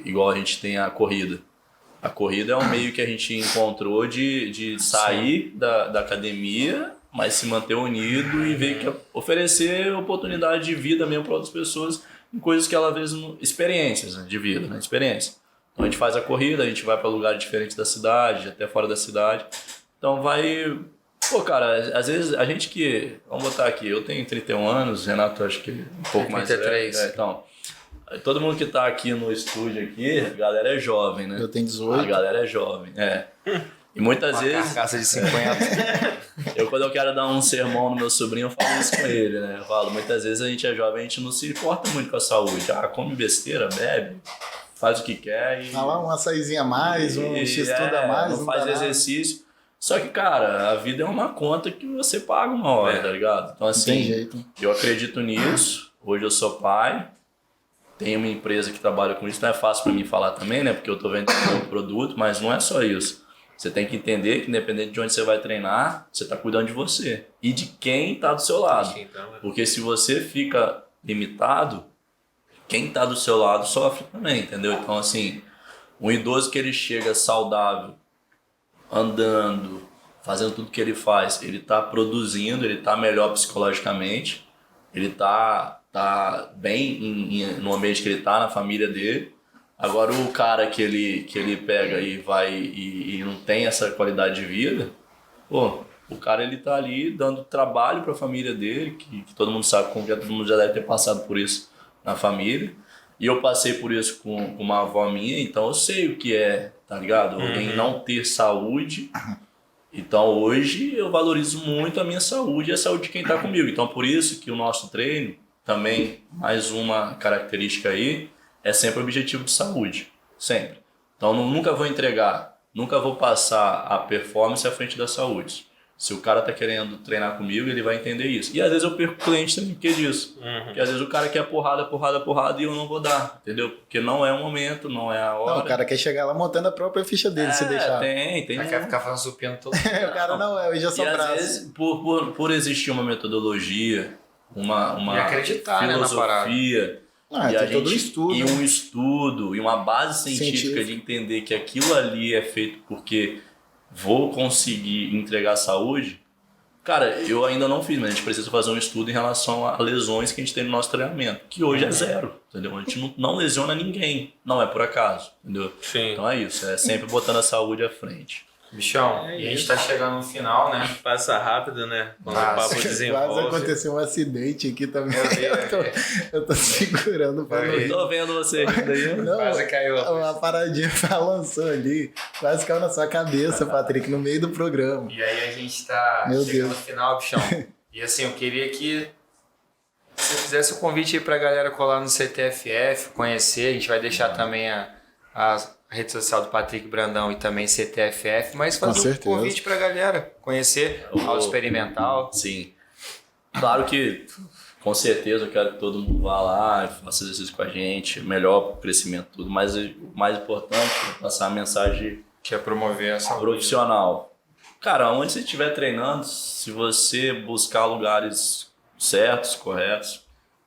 D: igual a gente tem a corrida. A corrida é um meio que a gente encontrou de sair da academia, mas se manter unido e ver que oferecer oportunidade de vida mesmo para outras pessoas em coisas que ela às vezes experiências, né, de vida, né? Experiência. Então a gente faz a corrida, a gente vai para lugares diferentes da cidade, até fora da cidade. Então vai... cara, às vezes a gente que... Vamos botar aqui, eu tenho 31 anos, Renato acho que um pouco mais
A: 33.
D: velho. Então, todo mundo que tá aqui no estúdio aqui, a galera é jovem, né?
C: Eu tenho 18.
D: A galera é jovem, E muitas vezes...
A: Carcaça de 50.
D: Quando eu quero dar um sermão no meu sobrinho, eu falo isso com ele, né? Eu falo, muitas vezes a gente é jovem, a gente não se importa muito com a saúde. Come besteira, bebe, faz o que quer e...
C: lá um açaizinho a mais, um x-tudo a mais.
D: Não faz exercício. Só que, cara, a vida é uma conta que você paga uma hora, tá ligado? Então, assim,
C: tem jeito.
D: Eu acredito nisso. Hoje eu sou pai, tenho uma empresa que trabalha com isso. Não é fácil pra mim falar também, né? Porque eu tô vendendo um produto, mas não é só isso. Você tem que entender que, independente de onde você vai treinar, você está cuidando de você e de quem está do seu lado. Porque se você fica limitado, quem está do seu lado sofre também, entendeu? Então, assim, um idoso que ele chega saudável, andando, fazendo tudo que ele faz, ele está produzindo, ele está melhor psicologicamente, ele está bem no ambiente que ele está, na família dele. Agora o cara que ele pega e vai e não tem essa qualidade de vida, o cara ele tá ali dando trabalho para a família dele, que todo mundo sabe, como todo mundo já deve ter passado por isso na família. E eu passei por isso com uma avó minha, então eu sei o que é, tá ligado? Alguém não ter saúde. Então hoje eu valorizo muito a minha saúde e a saúde de quem tá comigo. Então por isso que o nosso treino, também mais uma característica aí, é sempre objetivo de saúde, sempre. Então nunca vou entregar, nunca vou passar a performance à frente da saúde. Se o cara tá querendo treinar comigo, ele vai entender isso. E às vezes eu perco cliente também por causa disso. Porque às vezes o cara quer porrada e eu não vou dar, entendeu? Porque não é o momento, não é a hora.
C: Não, o cara quer chegar lá montando a própria ficha dele, se deixar.
D: Tem.
A: Quer ficar fazendo supino todo
C: O cara não é, eu já sou
D: braço.
C: braço.
D: Às vezes, por existir uma metodologia, uma
A: e acreditar,
D: filosofia...
C: E tem todo um estudo.
D: E um estudo, e uma base científica de entender que aquilo ali é feito porque vou conseguir entregar saúde, Cara, eu ainda não fiz, mas a gente precisa fazer um estudo em relação a lesões que a gente tem no nosso treinamento, que hoje é zero, entendeu? A gente não lesiona ninguém, não é por acaso, entendeu?
B: Sim.
D: Então é isso, é sempre botando a saúde à frente.
A: Bichão, e a gente tá chegando no final, né?
B: Passa rápido, né? Quando
A: Passa.
B: o papo
C: Quase
B: desenvolve.
C: aconteceu um acidente aqui também.
A: Meu Deus.
C: Eu tô segurando pra não
A: Eu
C: rir.
D: Tô vendo você rindo aí.
C: Não,
A: Quase caiu.
C: uma paradinha balançou ali. Quase caiu na sua cabeça, Patrick, no meio do programa.
A: E aí a gente tá
C: Meu
A: chegando
C: Deus.
A: no final, bichão. E assim, eu queria que você fizesse o convite aí pra galera colar no CTFF, conhecer. A gente vai deixar também a rede social do Patrick Brandão e também CTFF, mas
C: Com
A: fazer um
C: certeza.
A: convite pra galera conhecer o Aula Experimental.
D: Sim. Claro que, com certeza, eu quero que todo mundo vá lá e faça exercício com a gente, melhor pro crescimento tudo, mas o mais importante é passar a mensagem
A: Que é promover essa
D: profissional. Cara, onde você estiver treinando, se você buscar lugares certos, corretos,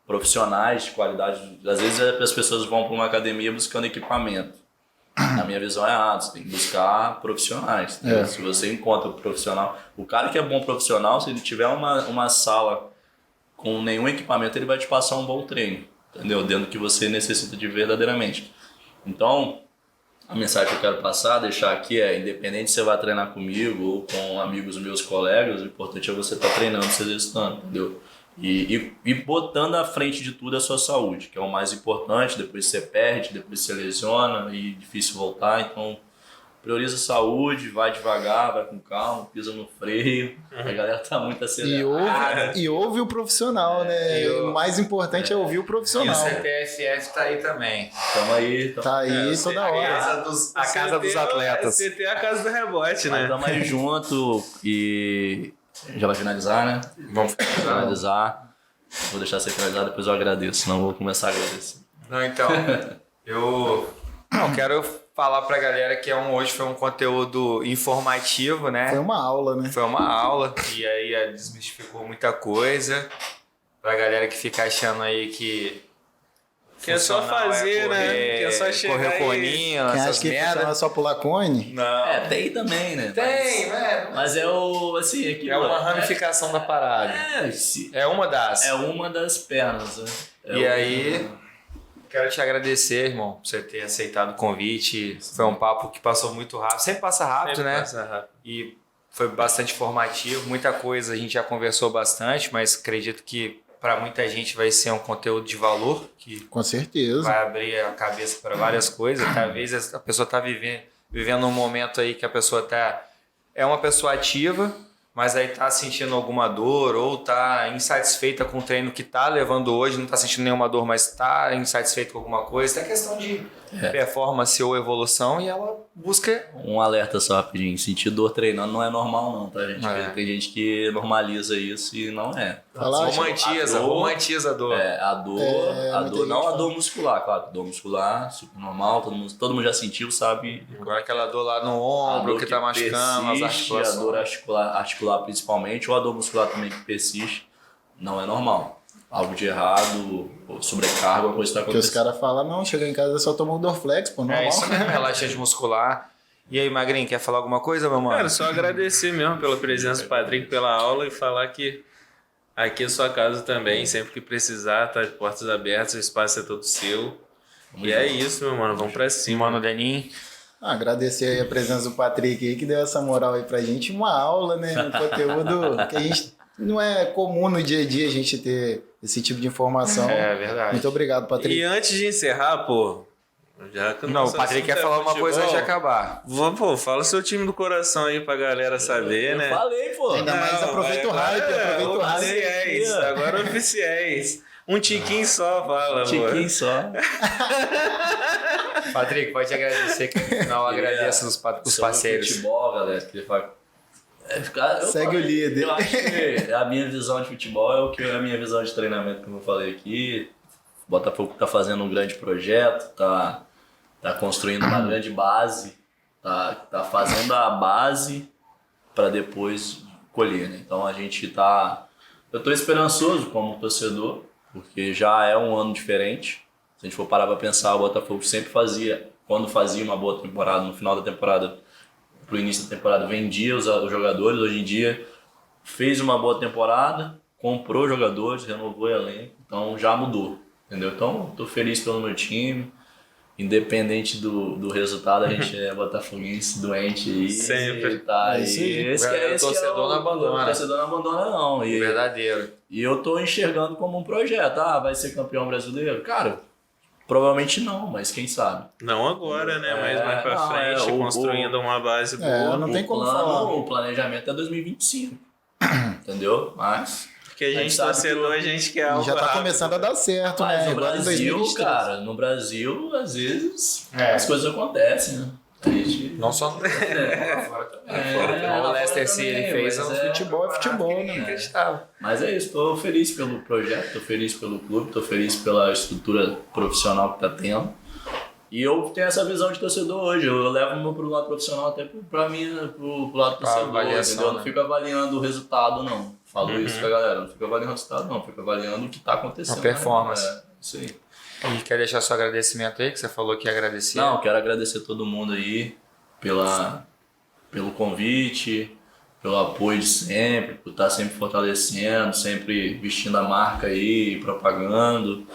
D: profissionais de qualidade, às vezes as pessoas vão para uma academia buscando equipamento. Na minha visão é errado, você tem que buscar profissionais. Entendeu? Se você encontra um profissional, o cara que é bom profissional, se ele tiver uma sala com nenhum equipamento, ele vai te passar um bom treino, entendeu? Dentro do que você necessita de verdadeiramente. Então, a mensagem que eu quero passar, deixar aqui é, independente se você vai treinar comigo ou com amigos meus colegas, o importante é você estar treinando, se exercitando, entendeu? E botando à frente de tudo a sua saúde, que é o mais importante. Depois você perde, depois você lesiona e é difícil voltar. Então, prioriza a saúde, vai devagar, vai com calma, pisa no freio. A galera tá muito acelerada.
C: E ouve o profissional, né? O mais importante é ouvir o
A: E o
C: profissional.
A: CTFF tá aí também.
D: Tamo aí.
C: Tá aí toda hora.
A: A casa dos atletas.
B: CT é a casa do rebote,
D: Mas
B: né?
D: tamo aí junto e já vai finalizar, né?
A: Vamos
D: Finalizar. Vou deixar você finalizar, depois eu agradeço, senão eu vou começar a agradecer.
A: Não, então, eu quero falar pra galera que hoje foi um conteúdo informativo, né?
C: Foi uma aula, né?
A: Foi uma aula e aí desmistificou muita coisa. Pra galera que fica achando aí que
B: Que é só
A: funcional
B: fazer, né? Que é só chegar
A: correr
B: e-
A: coninho,
C: Quem
A: essas
C: acha que
A: merda.
C: funciona só pular cone?
A: Não.
D: Tem também, né?
A: Tem, né?
D: Mas é o, assim... Aquilo,
A: É uma ramificação da parada.
D: É
A: É uma das.
D: uma das pernas, né?
A: E aí, quero te agradecer, irmão, por você ter aceitado o convite. Foi um papo que passou muito rápido. Sempre passa rápido,
B: Sempre
A: né?
B: passa rápido.
A: E foi bastante informativo. Muita coisa a gente já conversou bastante, mas acredito que para muita gente vai ser um conteúdo de valor, que
C: Com certeza.
A: vai abrir a cabeça para várias coisas. Talvez a pessoa está vivendo um momento aí que a pessoa é uma pessoa ativa, mas aí tá sentindo alguma dor ou tá insatisfeita com o treino que tá levando hoje, não tá sentindo nenhuma dor, mas tá insatisfeito com alguma coisa. É questão de performance ou evolução e ela busca...
D: Um alerta só rapidinho, sentir dor treinando não é normal não, tá gente?
A: É.
D: Tem gente que normaliza isso e não é.
C: Fala,
A: Romantiza a dor.
D: A dor,
C: muita gente
D: não a
C: fala.
D: dor muscular, claro, dor muscular, super normal, todo mundo já sentiu, sabe?
A: Agora aquela dor lá no
D: A
A: ombro
D: dor
A: que tá machucando, as
D: persiste, a
A: articulações.
D: dor articular principalmente, ou a dor muscular também que persiste, não é normal. Algo de errado, ou sobrecarga, alguma coisa está
C: Porque os
D: acontecendo.
C: caras falam, não, chega em casa só toma o Dorflex, pô, normal.
A: É isso mesmo, relaxante muscular. E aí, Magrinho, quer falar alguma coisa, meu mano?
B: Cara, só agradecer mesmo pela presença do Patrick, pela aula e falar que aqui é sua casa também, sempre que precisar, tá de portas abertas, o espaço é todo seu. E é isso, meu mano, vamos pra cima.
A: Mano, Deninho.
C: Agradecer aí a presença do Patrick aí, que deu essa moral aí pra gente. Uma aula, né? Um conteúdo que a gente não é comum no dia a dia a gente ter esse tipo de informação.
A: É verdade.
C: Muito obrigado, Patrick.
B: E antes de encerrar, pô, já que
A: Não, o
B: nosso
A: Patrick
B: assunto
A: quer
B: é
A: falar uma
B: futebol,
A: coisa antes de acabar.
B: Pô, fala o seu time do coração aí pra galera saber, né?
D: Eu falei, pô.
C: Ainda mais aproveita o hype, aproveita o hype.
B: Oficiais, agora oficiais. Um tiquinho só, fala,
D: Tiquinho só.
A: Patrick, pode agradecer que no final agradeço os
D: Sobre
A: parceiros.
D: futebol, galera, queria falar.
C: Segue o líder.
D: Eu acho que a minha visão de futebol é o que é a minha visão de treinamento, como eu falei aqui. O Botafogo tá fazendo um grande projeto, tá construindo uma grande base, tá fazendo a base para depois colher, né? Então a gente tá... Eu tô esperançoso como torcedor, porque já é um ano diferente. Se a gente for parar para pensar, o Botafogo sempre quando fazia uma boa temporada, no final da temporada, pro início da temporada, vendia os jogadores. Hoje em dia fez uma boa temporada, comprou jogadores, renovou o elenco, então já mudou, entendeu? Então, tô feliz pelo meu time. Independente do resultado, a gente é botafoguense doente aí.
B: Sempre.
D: Tá aí.
A: O torcedor não abandona.
D: O torcedor não abandona, não. E,
A: Verdadeiro.
D: e eu tô enxergando como um projeto. Vai ser campeão brasileiro? Cara, provavelmente não, mas quem sabe?
B: Não agora, né? Mas mais pra frente, construindo uma base boa.
C: Não tem como falar.
D: O planejamento é 2025. Entendeu? Mas...
B: Porque a gente torcedor, a gente quer
C: E
B: algo
C: já tá
B: rápido.
C: começando a dar certo,
D: Mas
C: né?
D: no
C: Agora em
D: Brasil,
C: 2023.
D: cara, no Brasil, às vezes, as coisas acontecem, né? A gente...
A: Não só no fora também. O Leicester City fez um
C: futebol é futebol, né?
A: inacreditável.
D: Mas é isso, tô feliz pelo projeto, tô feliz pelo clube, tô feliz pela estrutura profissional que tá tendo. E eu tenho essa visão de torcedor hoje, eu levo o meu pro lado profissional até pra mim, pro lado torcedor,
A: avaliação,
D: entendeu? Eu
A: né?
D: não fico avaliando o resultado, não. Falo isso pra galera, não fico avaliando o resultado, não. Fico avaliando o que tá acontecendo.
A: A performance.
D: Né? Isso aí.
A: E quer deixar seu agradecimento aí, que você falou que ia agradecer?
D: Não, quero agradecer todo mundo aí pelo convite, pelo apoio de sempre, por estar sempre fortalecendo, sempre vestindo a marca aí, propagando.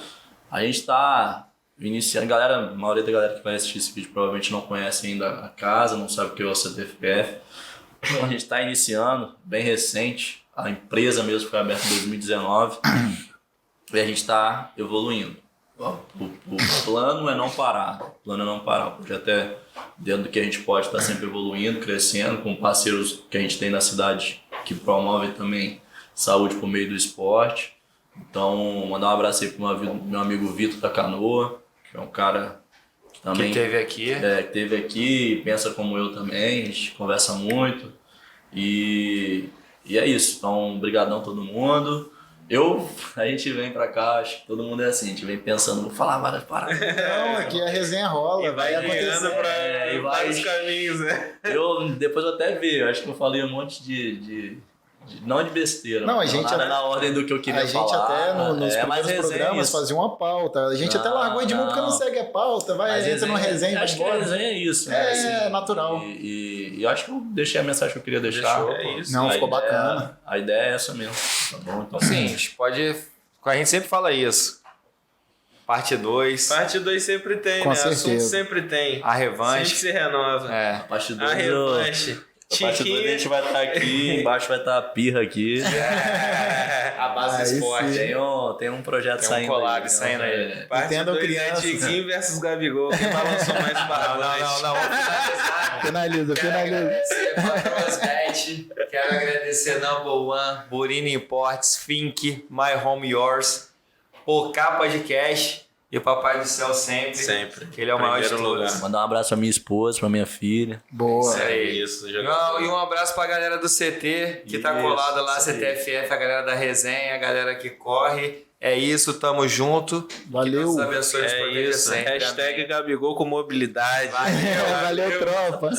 D: A gente tá iniciando, a maioria da galera que vai assistir esse vídeo provavelmente não conhece ainda a casa, não sabe o que é o CTFPF. A gente tá iniciando, bem recente, a empresa mesmo foi aberta em 2019 e a gente está evoluindo. O plano é não parar. O plano é não parar. O projeto é dentro do que a gente pode estar sempre evoluindo, crescendo, com parceiros que a gente tem na cidade que promovem também saúde por meio do esporte. Então, mandar um abraço aí pro meu amigo Vitor da Canoa, que é um cara que também
A: Que teve aqui.
D: que teve aqui e pensa como eu também. A gente conversa muito. E é isso. Então, brigadão todo mundo. A gente vem pra cá, acho que todo mundo é assim, a gente vem pensando, vou falar várias paradas.
C: Não, aqui a resenha rola,
B: E vai guiando
C: acontecer.
B: para vários caminhos, né?
D: Depois eu até vi, eu acho que eu falei um monte de não de besteira,
C: Não, a
D: mas
C: gente
D: nada
C: até-
D: na ordem do que eu queria
C: A gente
D: falar.
C: até nos
D: mas
C: primeiros
D: resenha é
C: programas
D: isso.
C: fazia uma pauta. A gente até
D: Não,
C: largou de mão porque não
D: não.
C: segue a pauta,
D: Mas
C: entra no resenha e vai
D: acho que a
C: embora.
D: resenha é isso, né?
C: É, natural.
D: E eu acho que eu deixei a mensagem que eu queria deixar.
B: Deixou, é isso.
C: Não,
D: A
C: ficou
D: ideia-
C: bacana.
D: A ideia é essa mesmo, tá bom? Então,
A: Sim, a gente pode... A gente sempre fala isso. Parte 2,
B: Parte 2 sempre tem,
C: Com
B: né?
C: certeza.
B: Assunto sempre tem.
A: a
B: Sempre
A: revanche.
B: se renova.
A: É.
D: a parte
B: A
D: 2
B: revanche.
D: a parte 2 a gente vai estar aqui, embaixo vai estar a pirra aqui.
A: A base do
C: Aí
A: esporte.
C: sim.
D: Tem um projeto
A: Tem um
D: saindo
A: collab
D: aí,
A: saindo aí.
D: É.
B: Parte
C: Entendam
B: 2 é
C: crianças.
B: Tiquinho versus Gabigol. Quem balançou mais o barbante?
A: Não. Vamos finalizar.
C: Finaliza.
A: Quero agradecer Patrosbet, quero agradecer Number One, Burini Imports, Fink, My Home Yours, OK Podcast e o Papai do Céu sempre.
B: Sempre.
A: Que ele é o maior de
B: Primeiro
A: todos.
B: lugar.
D: Mandar um abraço pra minha esposa, pra minha filha.
C: Boa.
A: É
B: Isso,
A: Não,
B: jogador.
A: e um abraço pra galera do CT, que tá
D: Isso,
A: colada lá,
D: isso aí.
A: CTFF, a galera da resenha, a galera que corre. É isso, tamo junto.
C: Valeu.
A: Que Deus abençoe e nos
B: É
A: proteja
B: isso.
A: sempre.
B: Hashtag
A: Amém.
B: Gabigol com mobilidade.
C: Valeu, tropa.